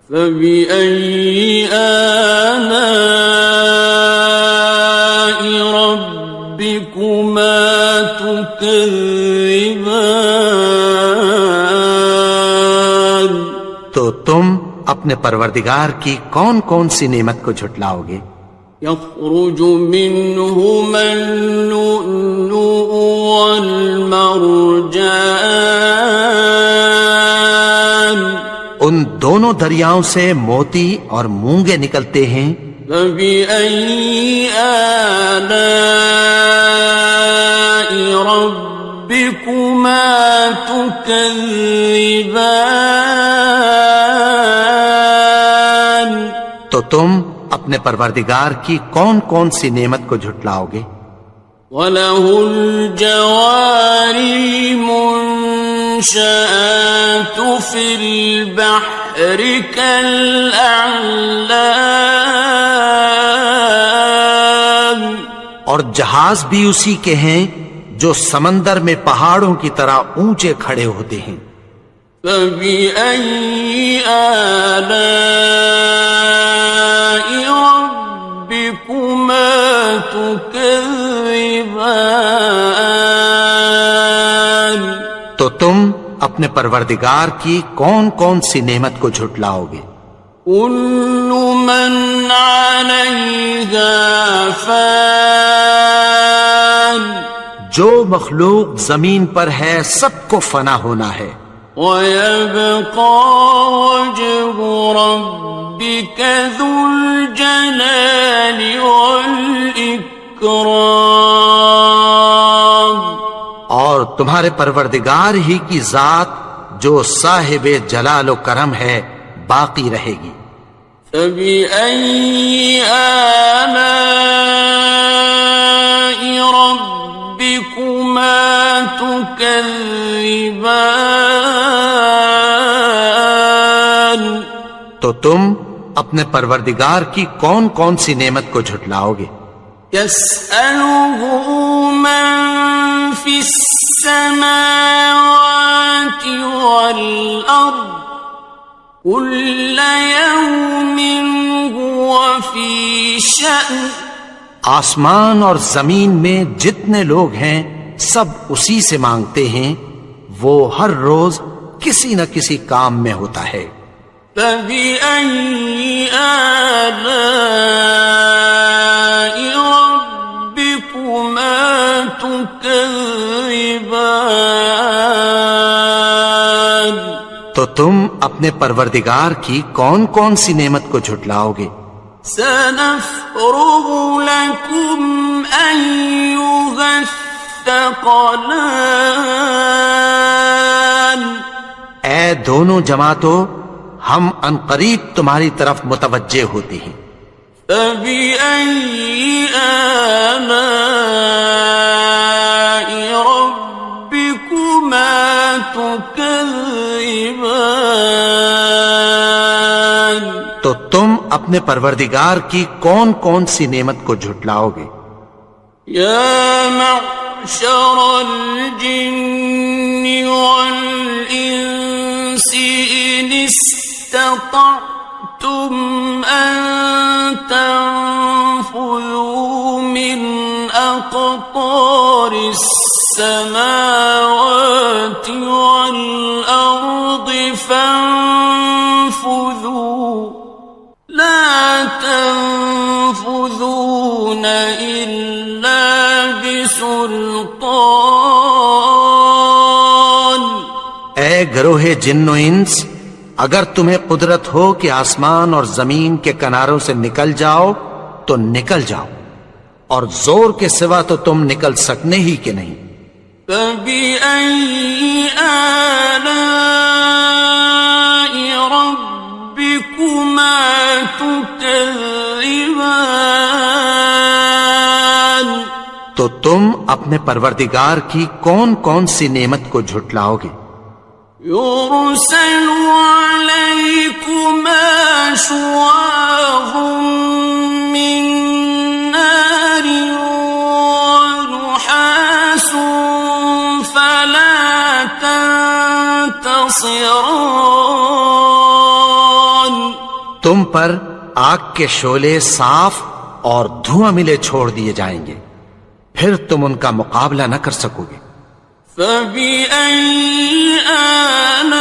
فبأي آلاء ربكما تكذبان؟ تو تم اپنے پروردگار کی کون کون سی نعمت کو جھٹلاؤ گے؟ يخرج منهما اللؤلؤ والمرجان، ان دونوں دریاؤں سے موتی اور مونگے نکلتے ہیں۔ فبأي آلاء ربكما تكذبان؟ تو تم اپنے پروردگار کی کون کون سی نعمت کو جھٹلاؤ گے؟ وَلَهُ الْجَوَارِ الْمُنشَآتُ فِي الْبَحْرِ كَالْأَعْلَامِ، اور جہاز بھی اسی کے ہیں جو سمندر میں پہاڑوں کی طرح اونچے کھڑے ہوتے ہیں۔ فَبِأَيِّ آلَاءِ رَبِّكُمَا تُكَذِّبَانِ؟ تو تم اپنے پروردگار کی کون کون سی نعمت کو جھٹلاؤ گے؟ كُلُّ مَنْ عَلَيْهَا فَانٍ، جو مخلوق زمین پر ہے سب کو فنا ہونا ہے، وَيَبْقَى وَجْهُ رَبِّكَ ذُو الْجَلَالِ وَالْإِكْرَامِ، اور تمہارے پروردگار ہی کی ذات جو صاحب جلال و کرم ہے باقی رہے گی۔ فَبِأَيِّ آلَاءِ رَبِّكُمَا تُكَذِّبَانِ؟ تو تم اپنے پروردگار کی کون کون سی نعمت کو جھٹلاؤ گے؟ يَسْأَلُهُ مَن فِي السَّمَاوَاتِ وَالْأَرْضِ كُلَّ يَوْمٍ هُوَ فِي شَأْنٍ، آسمان اور زمین میں جتنے لوگ ہیں سب اسی سے مانگتے ہیں، وہ ہر روز کسی نہ کسی کام میں ہوتا ہے۔ فَبِأَيِّ آلَاءِ رَبِّكُمَا تُكَذِّبَانِ؟ تو تم اپنے پروردگار کی کون کون سی نعمت کو جھٹلاؤ گے؟ سَنَفْرُغُ لَكُمْ أَيُّهَ الثَّقَلَانِ، اے دونوں جماعتوں، ہم عنقریب تمہاری طرف متوجہ ہوتے ہیں۔ فَبِأَيِّ آلَاءِ رَبِّكُمَا تُكَذِّبَانِ؟ تو تم اپنے پروردگار کی کون کون سی نعمت کو جھٹلاؤ گے؟ يَا مَعْشَرَ الْجِنِّ وَالْإِنسِ إِنِ اسْتَطَعْتُمْ أَن تَنفُذُوا مِنْ أَقْطَارِ السَّمَاوَاتِ وَالْأَرْضِ فَانفُذُوا لَا تَنفُذُونَ إِلَّا بِسُلْطَانٍ۔ اے گروہ جن و انس، اگر تمہیں قدرت ہو کہ آسمان اور زمین کے کناروں سے نکل جاؤ تو نکل جاؤ، اور زور کے سوا تو تم نکل سکنے ہی کہ نہیں۔ فَبِأَيِّ آلَاءِ رَبِّكُمَا تُكَذِّبَانِ، تو تم اپنے پروردگار کی کون کون سی نعمت کو جھٹلاؤ گے؟ يُرْسَلُ عَلَيْكُمَا شُوَاظٌ مِّن نَّارٍ وَنُحَاسٌ فَلَا تَنتَصِرَانِ، تم پر آگ کے شعلے صاف اور دھواں ملے چھوڑ دیے جائیں گے، پھر تم ان کا مقابلہ نہ کر سکو گے۔ فَبِأَيِّ آلَاءِ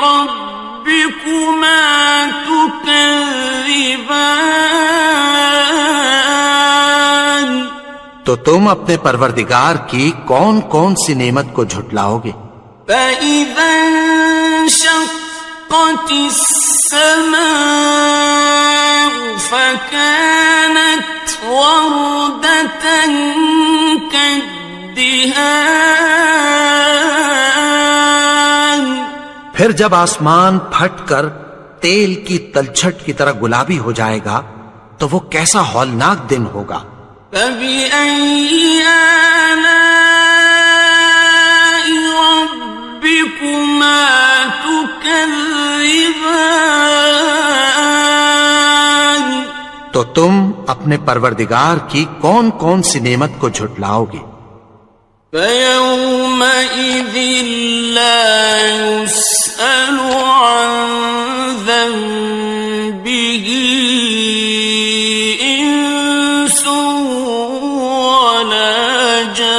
رَبِّكُمَا تُكَذِّبَانِ، تو تم اپنے پروردگار کی کون کون سی نعمت کو جھٹلاؤ گے؟ فَإِذَا انشَقَّتِ السَّمَاءُ فَكَانَتْ وَرْدَةً كَالدِّهَانِ، پھر جب آسمان پھٹ کر تیل کی تلچھٹ کی طرح گلابی ہو جائے گا تو وہ کیسا ہولناک دن ہوگا۔ فَبِأَيِّ آلَاءِ رَبِّكُمَا تُكَذِّبَانِ، تو تم اپنے پروردگار کی کون کون سی نعمت کو جھٹلاؤ گے؟ فَيَوْمَئِذٍ لَا يُسْأَلُ عَن ذَنبِهِ إِنسٌ وَلَا جَانٌّ،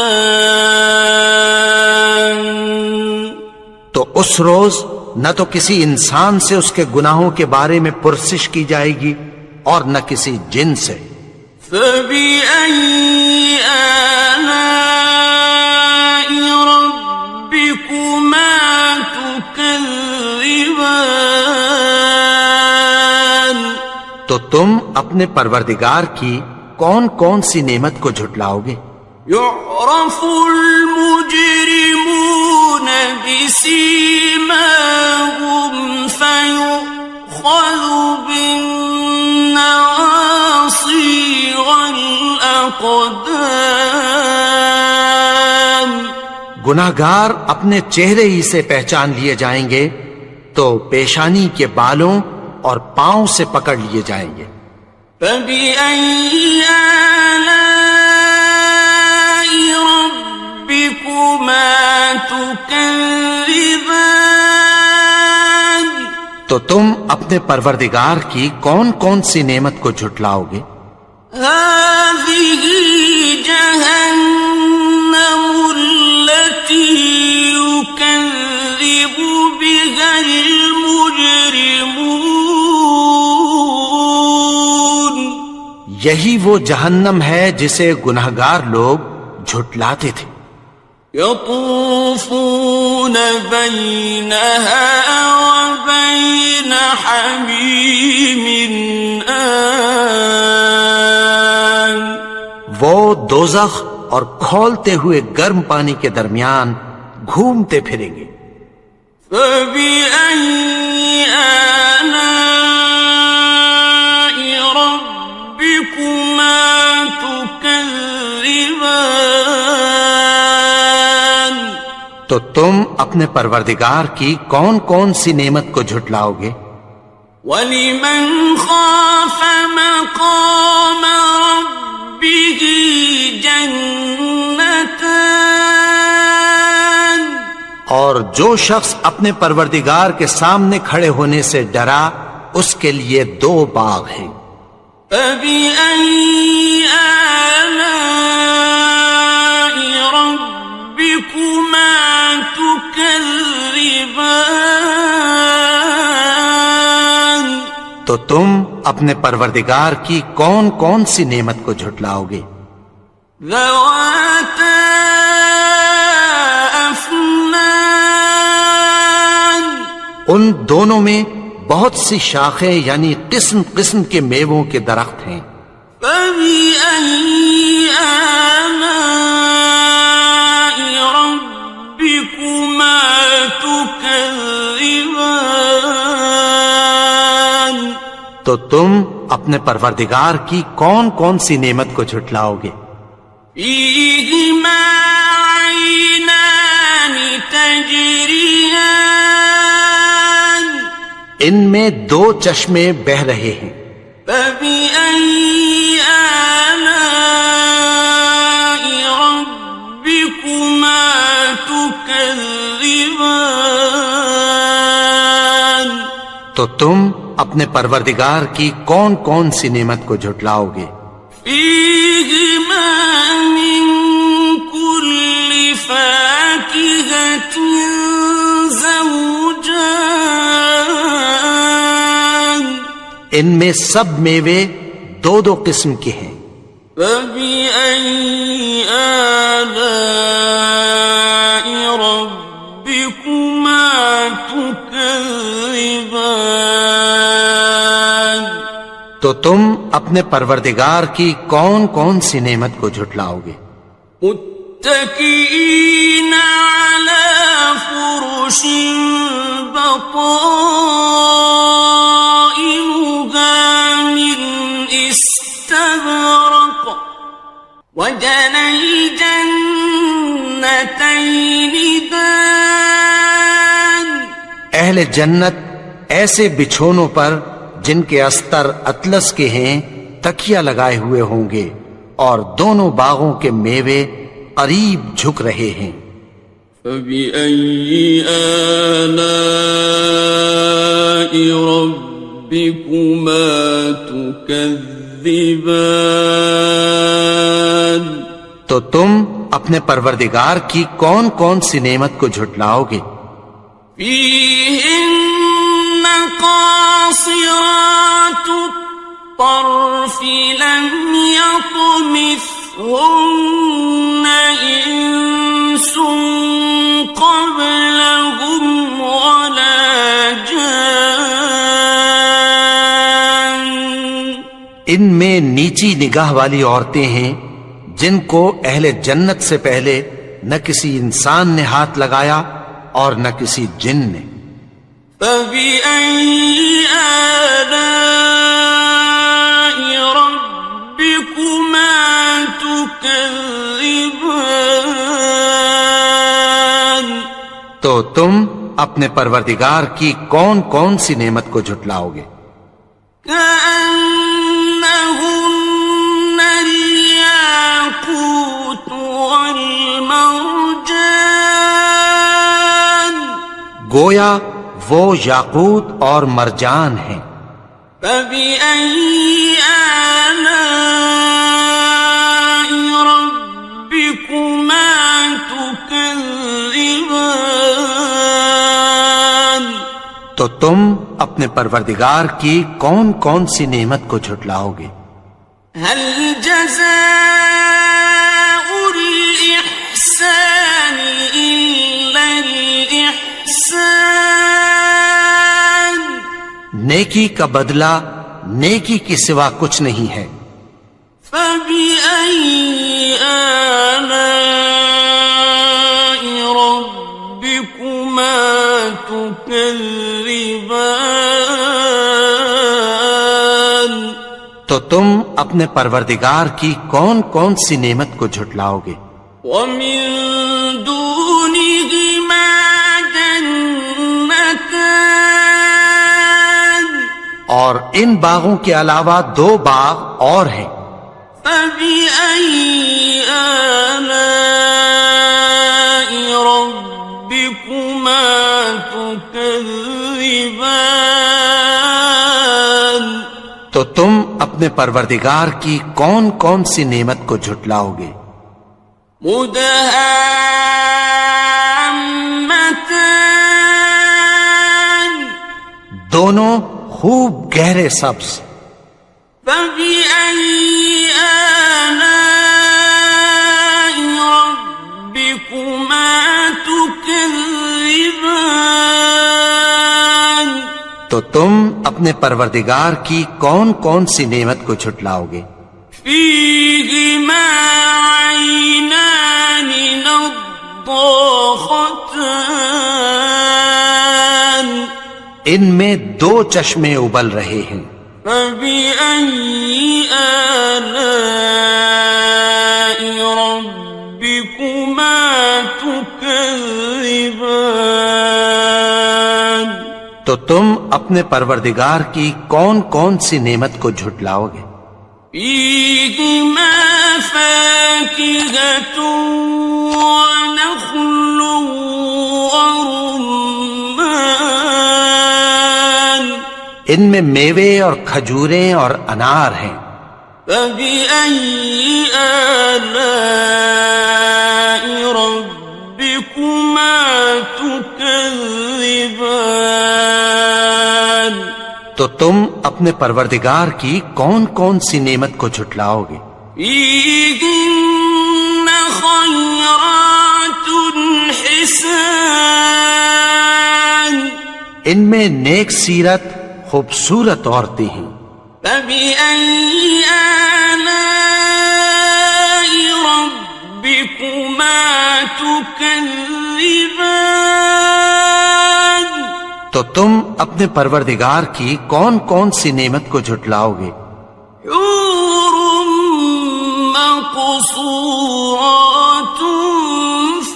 تو اس روز نہ تو کسی انسان سے اس کے گناہوں کے بارے میں پرسش کی جائے گی اور نہ کسی جن سے۔ فَبِأَيِّ آلَاءِ رَبِّكُمَا تُكَذِّبَانِ، تو تم اپنے پروردگار کی کون کون سی نعمت کو جھٹلاؤ گے؟ يُعْرَفُ الْمُجْرِمُونَ بِسِيمَاهُمْ فَيُؤْخَذُ بِالنَّوَاصِي وَالْأَقْدَامِ، گناہگار اپنے چہرے ہی سے پہچان لیے جائیں گے تو پیشانی کے بالوں اور پاؤں سے پکڑ لیے جائیں گے۔ فَبِأَيِّ آلَاءِ رَبِّكُمَا تُكَذِّبَانِ، تو تم اپنے پروردگار کی کون کون سی نعمت کو جھٹلاؤ گے؟ هَٰذِهِ جَهَنَّمُ الَّتِي يُكَذِّبُ بِهَا الْمُجْرِمُونَ، یہی وہ جہنم ہے جسے گناہگار لوگ جھٹلاتے تھے۔ يَطُوفُونَ بَيْنَهَا وَبَيْنَ حَمِيمٍ آنٍ، وہ دوزخ اور کھولتے ہوئے گرم پانی کے درمیان گھومتے پھریں گے۔ فَبِأَيِّ آلَاءِ رَبِّكُمَا تُكَذِّبَانِ، تو تم اپنے پروردگار کی کون کون سی نعمت کو جھٹلاؤ گے؟ وَلِمَنْ خَافَ مَقَامَ رَبِّهِ جَنَّتَانِ، اور جو شخص اپنے پروردگار کے سامنے کھڑے ہونے سے ڈرا اس کے لیے 2 باغ ہیں۔ فَبِأَيِّ آلَاءِ رَبِّكُمَا تُكَذِّبَانِ، تو تم اپنے پروردگار کی کون کون سی نعمت کو جھٹلاؤ گے؟ ذَوَاتَا أَفْنَانٍ أكنان ان دونوں میں بہت سی شاخیں یعنی قسم قسم کے میووں کے درخت ہیں. فبأي آلاء ربكما تكذبان تو تم اپنے پروردگار کی کون کون سی نعمت کو جھٹلاؤ گے؟ فيهما عينان تجريان ان میں دو چشمے بہ رہے ہیں. فبأي آلاء ربكما تكذبان تو تم اپنے پروردگار کی کون کون سی نعمت کو جھٹلاؤ گے؟ فيهما من كل فاكهة زوجان ان میں سب میوے دو دو قسم کے ہیں. فبأي آلاء ربكما تكذبان تو تم اپنے پروردگار کی کون کون سی نعمت کو جھٹلاؤ گے؟ متكئين على فرش بطائنها من استبرق وجنى الجنتين دان اہل جنت ایسے بچھونوں پر جن کے استر اطلس کے ہیں تکیہ لگائے ہوئے ہوں گے اور دونوں باغوں کے میوے قریب جھک رہے ہیں. فبأي آلاء ربكما تكذبان تو تم اپنے پروردگار کی کون کون سی نعمت کو جھٹلاؤ گے؟ فيهن قاصرات الطرف لم يطمثهن إنس قبلهم ولا جان ان میں نیچی نگاہ والی عورتیں ہیں جن کو اہل جنت سے پہلے نہ کسی انسان نے ہاتھ لگایا اور نہ کسی جن نے. فبأي آلاء ربكما تكذبان تو تم اپنے پروردگار کی کون کون سی نعمت کو جھٹلاؤ گے؟ كأنهن الياقوت والمرجان گویا وہ یاقوت اور مرجان ہیں. فبأي آلاء ربكما تكذبان تو تم اپنے پروردگار کی کون کون سی نعمت کو جھٹلاؤ گے؟ هل جزاء الإحسان إلا الإحسان نیکی کا بدلہ نیکی کے سوا کچھ نہیں ہے. فبأي آلاء ربكما تكذبان تو تم اپنے پروردگار کی کون کون سی نعمت کو جھٹلاؤ گے؟ ومن دونهما جنتان اور ان باغوں کے علاوہ دو باغ اور ہیں. فبأي آلاء ربكما تكذبان تو تم اپنے پروردگار کی کون کون سی نعمت کو جھٹلاؤ گے؟ مدهامتان دونوں خوب گہرے سبز. فبأي آلاء ربكما تكذبان تو تم اپنے پروردگار کی کون کون سی نعمت کو جھٹلاؤ گے؟ فيهما عينان نضاختان ان میں دو چشمے ابل رہے ہیں، فبأي آلاء ربكما تكذبان تو تم اپنے پروردگار کی کون کون سی نعمت کو جھٹلاؤ گے؟ فيهما فاكهة ونخل ورمان ان میں میوے اور کھجوریں اور انار ہیں، فبأي آلاء ربكما تكذبان تو تم اپنے پروردگار کی کون کون سی نعمت کو جھٹلاؤ گے؟ فيهن خيرات حسان ان میں نیک سیرت خوبصورت عورتیں ہیں، فبأي آلاء ربكما تكذبان تو تم اپنے پروردگار کی کون کون سی نعمت کو جھٹلاؤ گے؟ حور مقصورات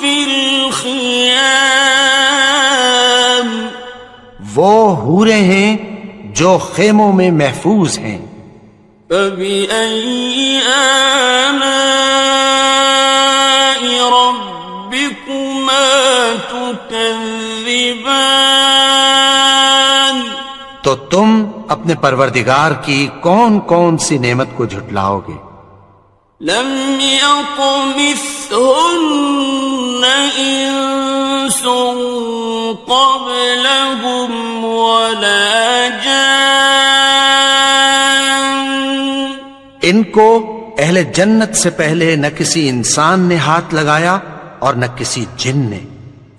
في الخيام وہ حوریں ہیں جو خیموں میں محفوظ ہیں، فبأي آلاء ربكما تكذبان تو تم اپنے پروردگار کی کون کون سی نعمت کو جھٹلاؤ گے؟ لم يطمثهن إنس قبلهم ولا جان ان کو اہل جنت سے پہلے نہ کسی انسان نے ہاتھ لگایا اور نہ کسی جن نے،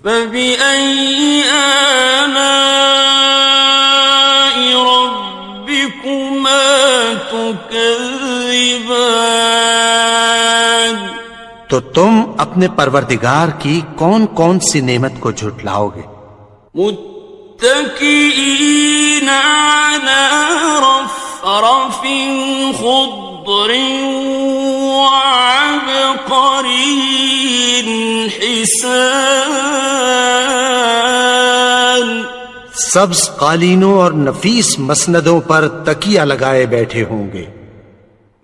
فبأي آلاء ربكما تكذبان تو تم اپنے پروردگار کی کون کون سی نعمت کو جھٹلاؤ گے؟ متكئين على رفرف خضر وعبقري حسان سبز قالینوں اور نفیس مسندوں پر تکیہ لگائے بیٹھے ہوں گے،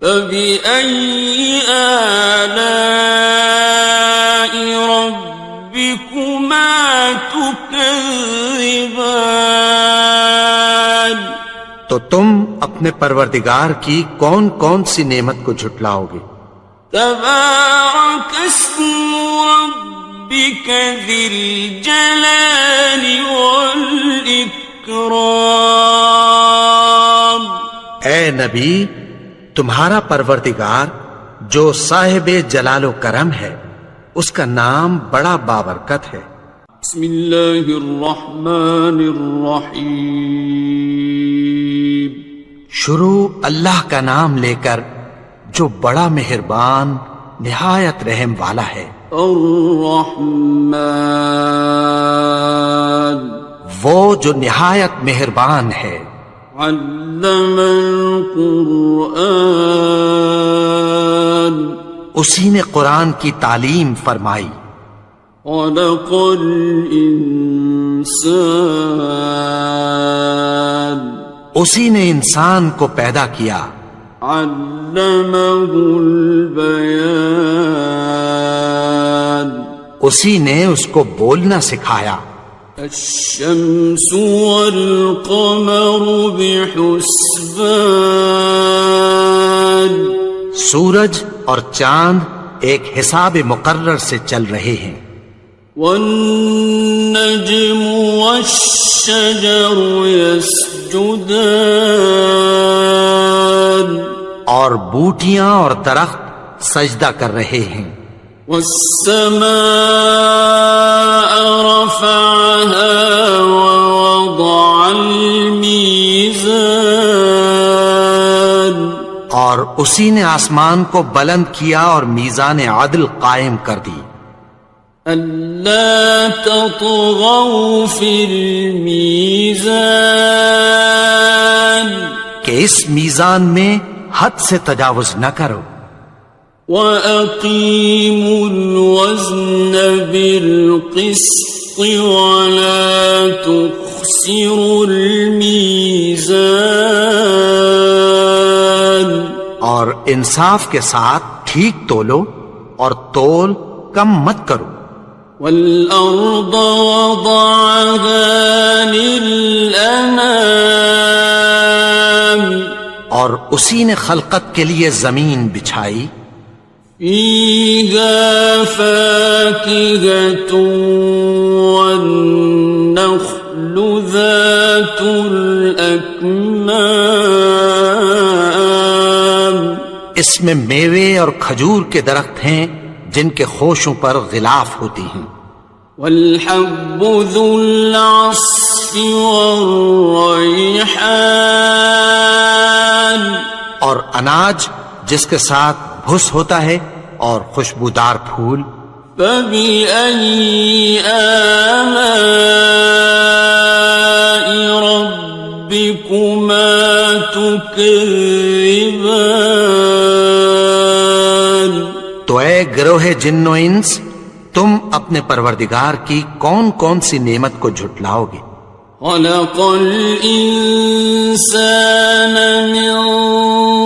فبأي آلاء ربكما تكذبان تو تم اپنے پروردگار کی کون کون سی نعمت کو جھٹلاؤ گے؟ تبارك اسم ربك ذي الجلال والإكرام اے نبی، تمہارا پروردگار جو صاحب جلال و کرم ہے، اس کا نام بڑا بابرکت ہے۔ بسم اللہ الرحمن الرحیم شروع اللہ کا نام لے کر جو بڑا مہربان نہایت رحم والا ہے۔ الرحمن وہ جو نہایت مہربان ہے۔ علم القرآن اسی نے قرآن کی تعلیم فرمائی۔ خلق الانسان اسی نے انسان کو پیدا کیا۔ علمہ البیان اسی نے اس کو بولنا سکھایا۔ الشمس والقمر بحسبان سورج اور چاند ایک حساب مقرر سے چل رہے ہیں۔ والنجم والشجر يسجدان اور بوٹیاں اور درخت سجدہ کر رہے ہیں۔ والسماء رفعها ووضع الميزان اور اسی نے آسمان کو بلند کیا اور میزان عدل قائم کر دی ألا تطغوا في الميزان کہ اس میزان میں حد سے تجاوز نہ کرو وأقيموا الوزن بالقسط ولا تخسروا الميزان اور انصاف کے ساتھ ٹھیک تولو اور تول کم مت کرو والأرض وضعها للأنام اور اسی نے خلقت کے لیے زمین بچھائی فيها فاكهة والنخل ذات الأكمام اس میں میوے اور کھجور کے درخت ہیں جن کے خوشوں پر غلاف ہوتی ہیں والحب ذو العصف والريحان اور اناج جس کے ساتھ بھس ہوتا ہے اور خوشبودار پھول فبأي آلاء ربكما تكذبان تو اے گروہ جن و انس تم اپنے پروردگار کی کون کون سی نعمت کو جھٹلاؤ گے خلق الإنسان من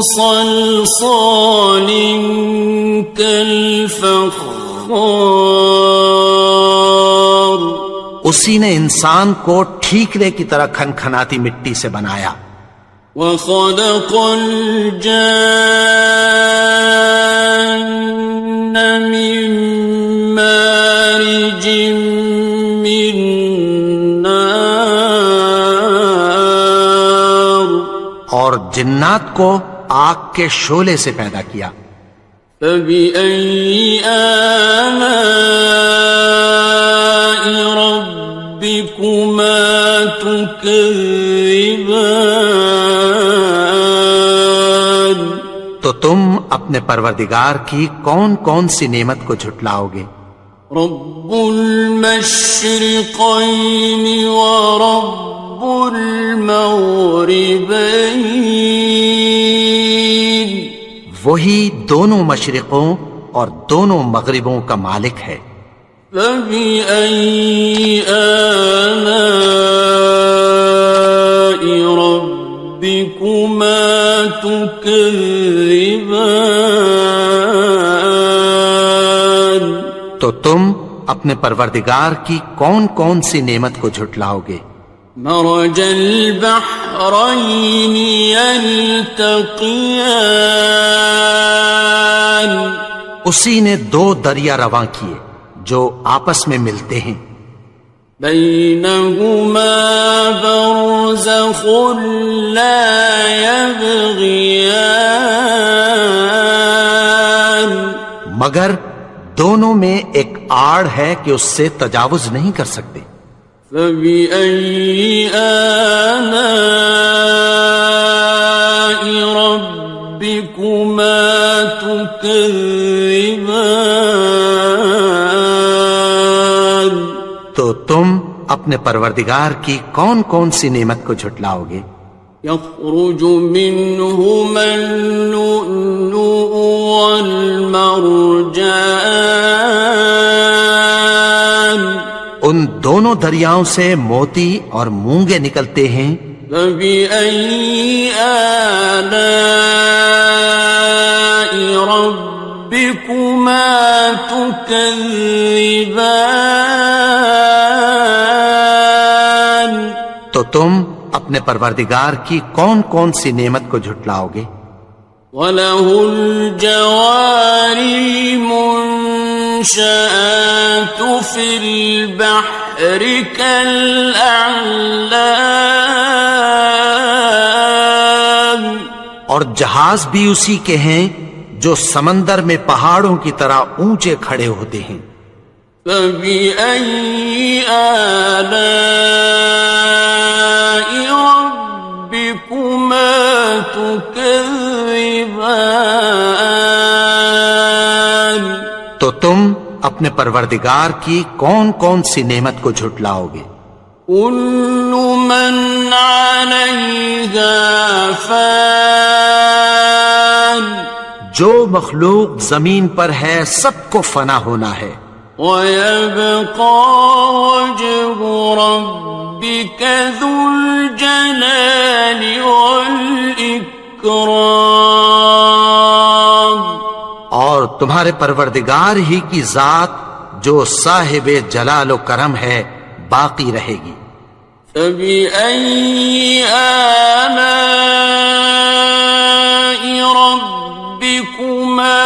صلصال كالفخار اسی نے انسان کو ٹھیکرے کی طرح کھنکھناتی مٹی سے بنایا وخلق الجان من مارج من نار اور جنات کو آگ کے شعلے سے پیدا کیا فبأي آلاء ربكما تكذبان تو تم اپنے پروردگار کی کون کون سی نعمت کو جھٹلاؤ گے رب المشرقين ورب المغربين وہی دونوں مشرقوں اور دونوں مغربوں کا مالک ہے فبأي آلاء ربكما تكذبان تو تم اپنے پروردگار کی کون کون سی نعمت کو جھٹلاؤ گے مرج البحرين يلتقيان اسی نے دو دریا رواں کیے جو آپس میں ملتے ہیں بينهما برزخ لا يبغيان مگر دونوں میں ایک آڑ ہے کہ اس سے تجاوز نہیں کر سکتے فبأي آلاء ربكما تكذبان تو تم اپنے پروردگار کی کون کون سی نعمت کو جھٹلاؤ گے يخرج منهما اللؤلؤ والمرجان ان دونوں دریاؤں سے موتی اور مونگے نکلتے ہیں فبأي آلاء ربكما تكذبان تو تم اپنے پروردگار کی کون کون سی نعمت کو جھٹلاؤ گے وَلَهُ الْجَوَارِ الْمُنشَآتُ فِي الْبَحْرِ كَالْأَعْلَامِ اور جہاز بھی اسی کے ہیں جو سمندر میں پہاڑوں کی طرح اونچے کھڑے ہوتے ہیں فَبِأَيِّ آلَاءِ رَبِّكُمَا تُكَذِّبَانِ تو تم اپنے پروردگار کی کون کون سی نعمت کو جھٹلاؤ گے؟ كل من عليها فان جو مخلوق زمین پر ہے سب کو فنا ہونا ہے، ويبقى وجه ربك ذو الجلال والإكرام اور تمہارے پروردگار ہی کی ذات جو صاحب جلال و کرم ہے باقی رہے گی۔ فبأي آلاء ربكما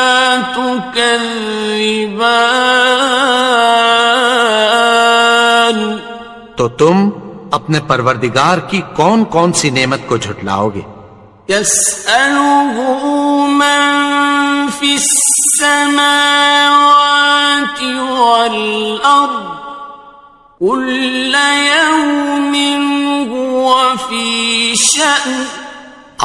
تكذبان تو تم اپنے پروردگار کی کون کون سی نعمت کو جھٹلاؤ گے؟ يسأله من في السماوات والأرض كل يوم هو في شأن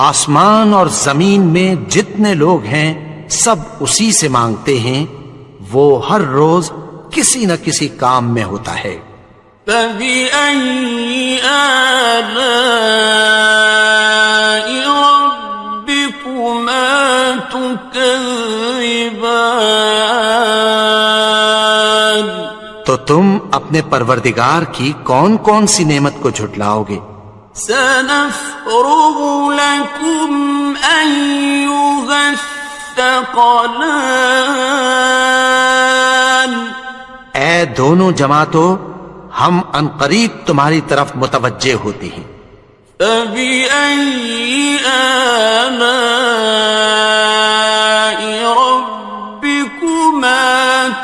آسمان اور زمین میں جتنے لوگ ہیں سب اسی سے مانگتے ہیں، وہ ہر روز کسی نہ کسی کام میں ہوتا ہے۔ فبأي آلاء ربكما تكذبان تو تم اپنے پروردگار کی کون کون سی نعمت کو جھٹلاؤ گے؟ سنفرغ لكم أيها الثقلان اے دونوں جماعتوں، ہم عنقریب تمہاری طرف متوجہ ہوتے ہیں۔ فبأي آلاء ربكما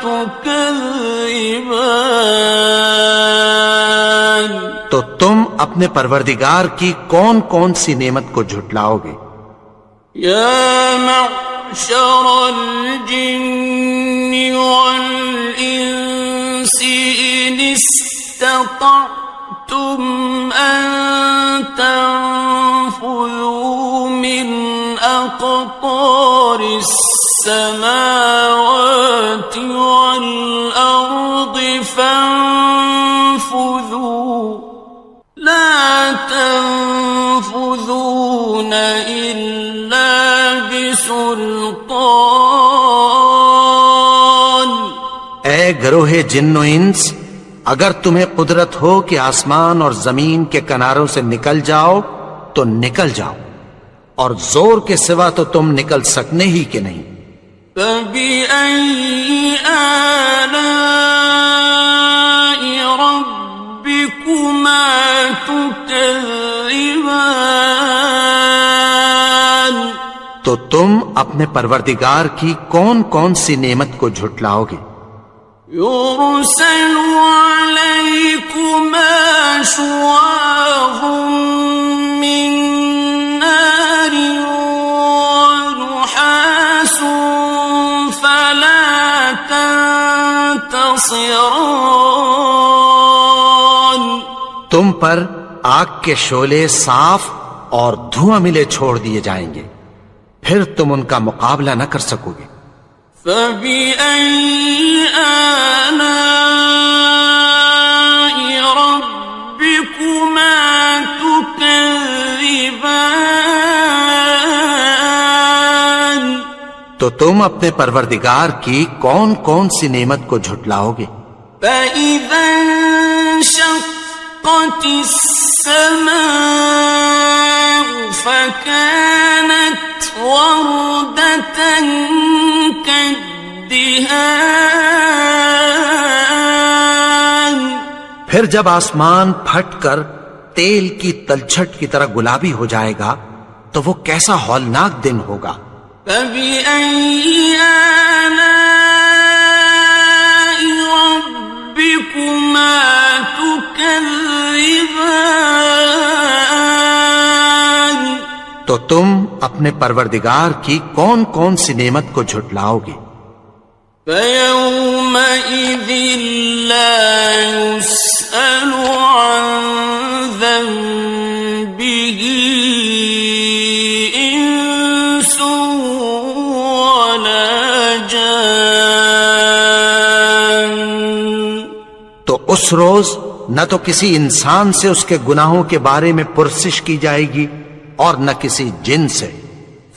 تكذبان تو تم اپنے پروردگار کی کون کون سی نعمت کو جھٹلاؤ گے؟ يا معشر الجن والإنس إن استطعتم أن تنفذوا من أقطار السماوات والأرض فانفذوا لا تنفذون إلا بسلطان اے گروہ جن و انس، اگر تمہیں قدرت ہو کہ آسمان اور زمین کے کناروں سے نکل جاؤ تو نکل جاؤ، اور زور کے سوا تو تم نکل سکنے ہی کہ نہیں۔ فبأي آلاء ربكما تكذبان تو تم اپنے پروردگار کی کون کون سی نعمت کو جھٹلاؤ گے؟ يرسل عليكما شواظ من نار ونحاس فلا تنتصران تم پر آگ کے شعلے صاف اور دھواں ملے چھوڑ دیے جائیں گے، پھر تم ان کا مقابلہ نہ کر سکو گے۔ فبأي آلاء ربكما تكذبان تو تم اپنے پروردگار کی کون کون سی نعمت کو جھٹلاؤ گے؟ فإذا انشقت السماء فكانت وردة كالدهان پھر جب آسمان پھٹ کر تیل کی تلچھٹ کی طرح گلابی ہو جائے گا تو وہ کیسا ہولناک دن ہوگا۔ فبأي آلاء ربكما تكذبان تو تم اپنے پروردگار کی کون کون سی نعمت کو جھٹلاؤ گے؟ فيومئذ لا يسأل عن ذنبه إنس ولا جان. تو اس روز نہ تو کسی انسان سے اس کے گناہوں کے بارے میں پرسش کی جائے گی اور نہ کسی جن سے.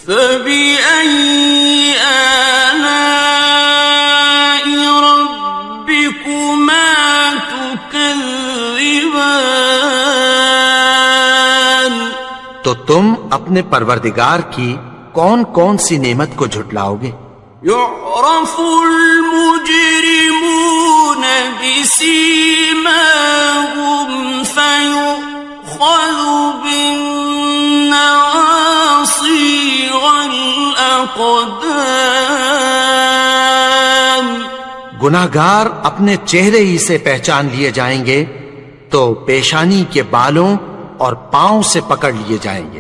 فَبِأَيِّ آلَاءِ رَبِّكُمَا تُكَذِّبَانِ. تو تم اپنے پروردگار کی کون کون سی نعمت کو جھٹلاؤ گے؟ يعرف المجرمون بسيماهم فيؤخذ بالنواصي والأقدام. گناہگار اپنے چہرے ہی سے پہچان لیے جائیں گے تو پیشانی کے بالوں اور پاؤں سے پکڑ لیے جائیں گے.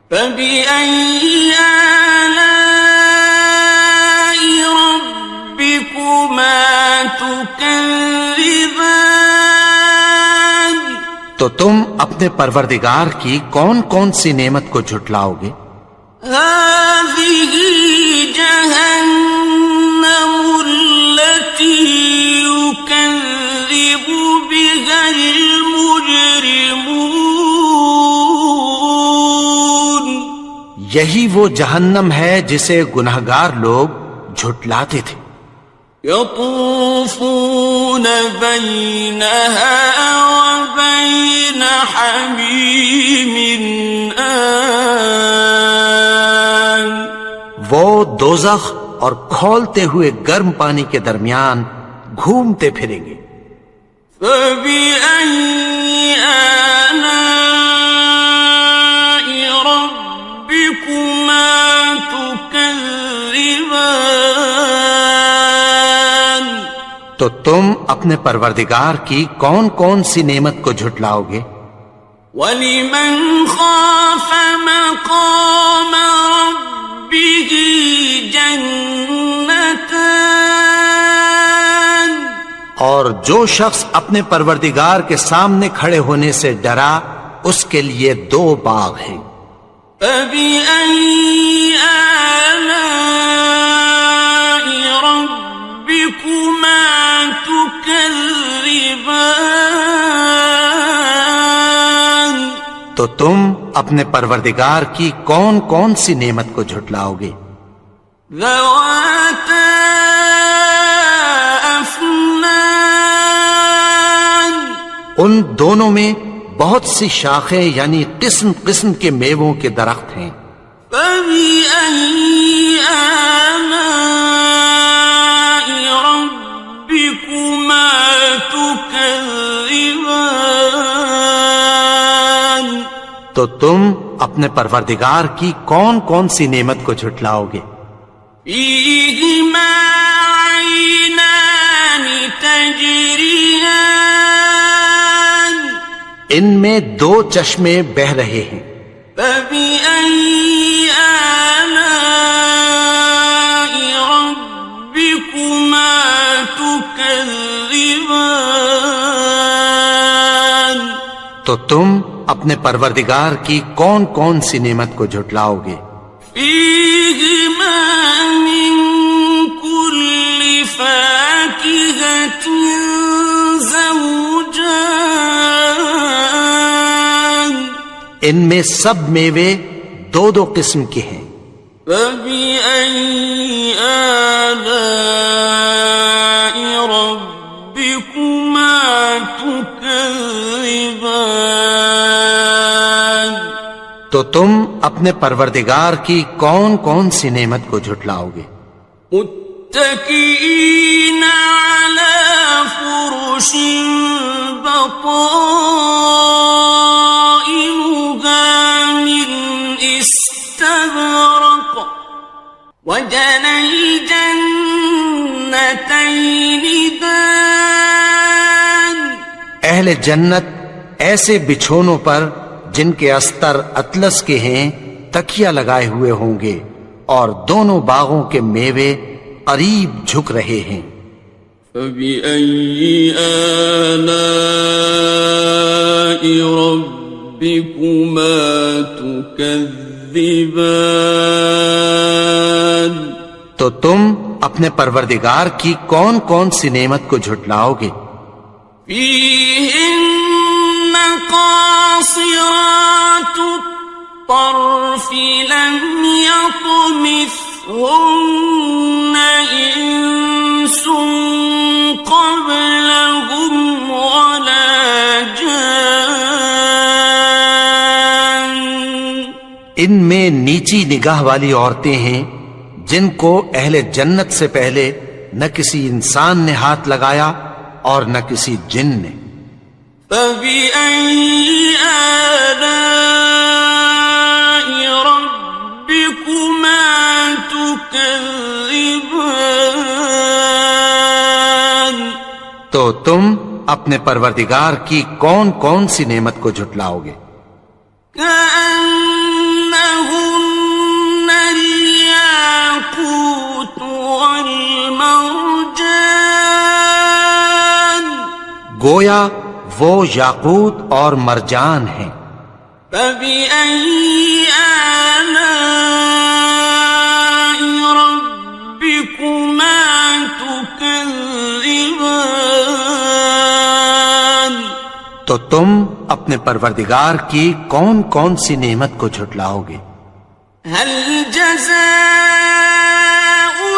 فَبِأَيِّ آلَاءِ رَبِّكُمَا تُكَذِّبَانِ. تو تم اپنے پروردگار کی کون کون سی نعمت کو جھٹلاؤ گے؟ هَذِهِ جَهَنَّمُ الَّتِي يُكَذِّبُ بِهَا الْمُجْرِمُونَ. یہی وہ جہنم ہے جسے گناہگار لوگ جھٹلاتے تھے. يطوفون بينها وبين حميم آن. وہ دوزخ اور کھولتے ہوئے گرم پانی کے درمیان گھومتے پھریں گے. فَبِأَيِّ آلَاءِ رَبِّكُمَا تُكَذِّبَانِ. تو تم اپنے پروردگار کی کون کون سی نعمت کو جھٹلاؤ گے؟ وَلِمَنْ خَافَ مَقَامَ رَبِّهِ جَنَّتَانِ. اور جو شخص اپنے پروردگار کے سامنے کھڑے ہونے سے ڈرا اس کے لیے 2 باغ ہیں. فَبِأَيِّ آلَاءِ رَبِّكُمَا تُكَذِّبَانِ. تو تم اپنے پروردگار کی کون کون سی نعمت کو جھٹلاؤ گے؟ ذَوَاتَا أَفْنَانٍ. ان دونوں میں بہت سی شاخیں یعنی قسم قسم کے میووں کے درخت ہیں. فَبِأَيِّ آلَاءِ رَبِّكُمَا تُكَذِّبَانِ. تو تم اپنے پروردگار کی کون کون سی نعمت کو جھٹلاؤ گے؟ فِيهِمَا عَيْنَانِ تَجْرِيَانِ. ان میں 2 چشمے بہہ رہے ہیں. فَبِأَيِّ آلَاءِ رَبِّكُمَا تُكَذِّبَانِ. تو تم اپنے پروردگار کی کون کون سی نعمت کو جھٹلاؤ گے؟ فِيهِمَا مِن كُلِّ فَاكِهَةٍ زَوْجَانِ. ان میں سب میوے 2 قسم کے ہیں. فَبِأَيِّ آلَاءِ رَبِّكُمَا تُكَذِّبَانِ. تو تم اپنے پروردگار کی کون کون سی نعمت کو جھٹلاؤ گے؟ متكئين على فرش بطائنها من استبرق وجنى الجنتين دان. اہل جنت ایسے بچھونوں پر جن کے استر اطلس کے ہیں تکیہ لگائے ہوئے ہوں گے اور دونوں باغوں کے میوے قریب جھک رہے ہیں. فَبِأَيِّ آلَاءِ رَبِّكُمَا تُكَذِّبَانِ. تو تم اپنے پروردگار کی کون کون سی نعمت کو جھٹلاؤ گے؟ فيهن قاصرات الطرف لم يطمثهن إنس قبلهم ولا جان. ان میں نیچی نگاہ والی عورتیں ہیں جن کو اہل جنت سے پہلے نہ کسی انسان نے ہاتھ لگایا اور نہ کسی جن نے. فَبِأَيِّ آلَاءِ رَبِّكُمَا تُكَذِّبَانِ. تو تم اپنے پروردگار کی کون کون سی نعمت کو جھٹلاؤ گے؟ كأنهن الياقوت والمرجان. گویا وہ یاقوت اور مرجان ہیں. فبأي آلاء ربكما تكذبان. تو تم اپنے پروردگار کی کون کون سی نعمت کو جھٹلاؤ گے؟ هل جزاء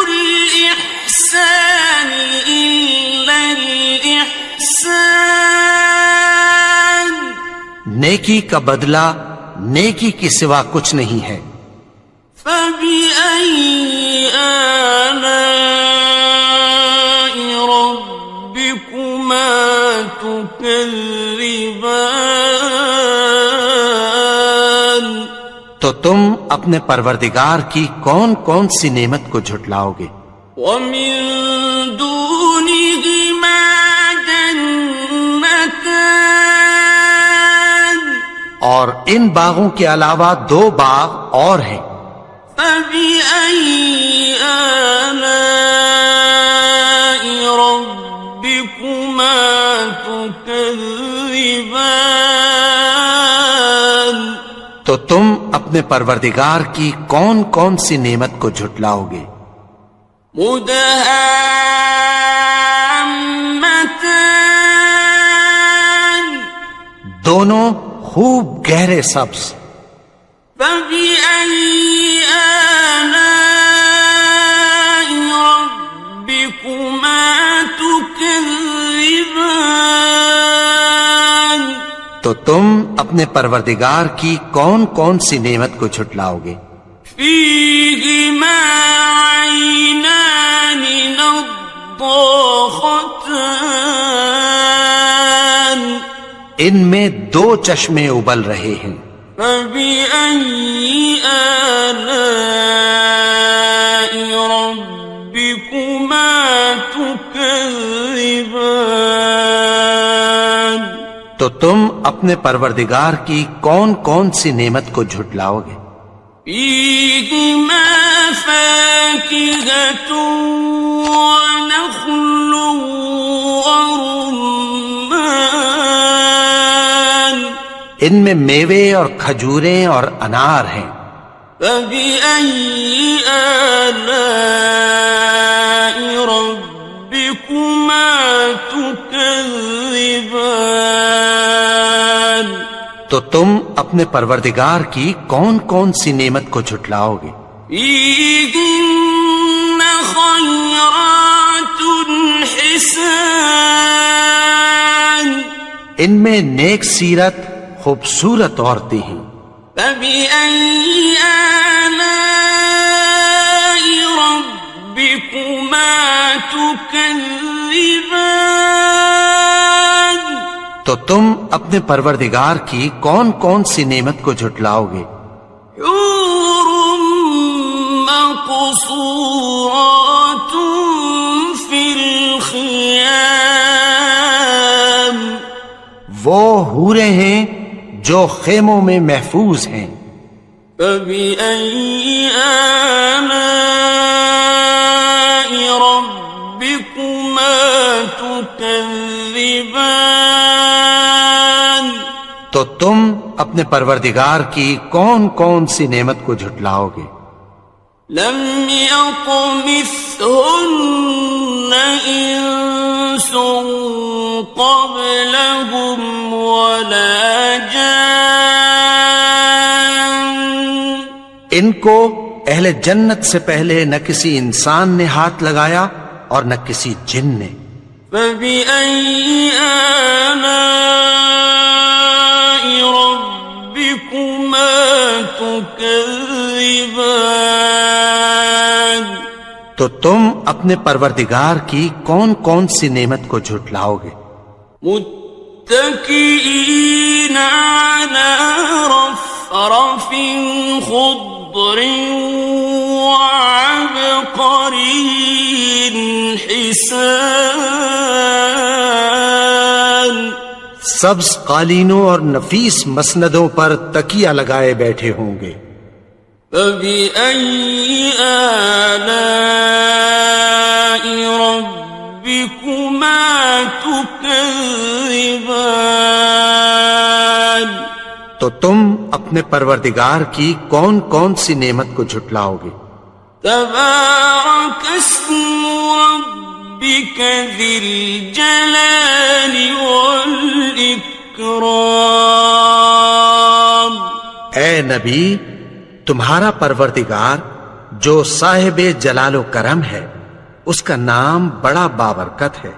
الإحسان إلا الإحسان. نیکی کا بدلہ نیکی کی سوا کچھ نہیں ہے. فبأي آلاء ربكما تكذبان. تو تم اپنے پروردگار کی کون کون سی نعمت کو جھٹلاؤ گے؟ ومن دونهما جنتان. اور ان باغوں کے علاوہ دو باغ اور ہیں. فبأي آلاء ربكما تكذبان. تو تم اپنے پروردگار کی کون کون سی نعمت کو جھٹلاؤ گے؟ مدهامتان. دونوں خوب گہرے سبز. فبأي آلاء ربكما تكذبان. تو تم اپنے پروردگار کی کون کون سی نعمت کو جھٹلاؤ گے؟ فيهما عينان نضاختان. ان میں دو چشمے ابل رہے ہیں. فبأي آلاء ربكما تكذبان. تو تم اپنے پروردگار کی کون کون سی نعمت کو جھٹلاؤ گے؟ فيهما فاكهة ونخل ورمان. ان میں میوے اور کھجوریں اور انار ہیں. فبأي آلاء ربكما تكذبان. تو تم اپنے پروردگار کی کون کون سی نعمت کو جھٹلاؤ گے؟ فيهن خيرات حسان. ان میں نیک سیرت خوبصورت عورتیں ہیں. فبأي آلاء ربكما تكذبان. تو تم اپنے پروردگار کی کون کون سی نعمت کو جھٹلاؤ گے؟ حور مقصورات في الخيام. وہ حوریں ہیں جو خیموں میں محفوظ ہیں. فبأي آلاء ربكما تكذبان. تو تم اپنے پروردگار کی کون کون سی نعمت کو جھٹلاؤ گے؟ لم يطمثهن إنس قبلهم ولا جان ان کو اہل جنت سے پہلے نہ کسی انسان نے ہاتھ لگایا اور نہ کسی جن نے. فبأي آلاء ربكما تكذبان تو تم اپنے پروردگار کی کون کون سی نعمت کو جھٹلاؤ گے؟ متكئين على رفرف خضر وعبقري حسان سبز قالینوں اور نفیس مسندوں پر تکیہ لگائے بیٹھے ہوں گے. فبأي آلاء ربكما تكذبان تو تم اپنے پروردگار کی کون کون سی نعمت کو جھٹلاؤ گے؟ تبارك اسم ربك ذي الجلال والإكرام. اے نبی، تمہارا پروردگار جو صاحب جلال و کرم ہے، اس کا نام بڑا بابرکت ہے.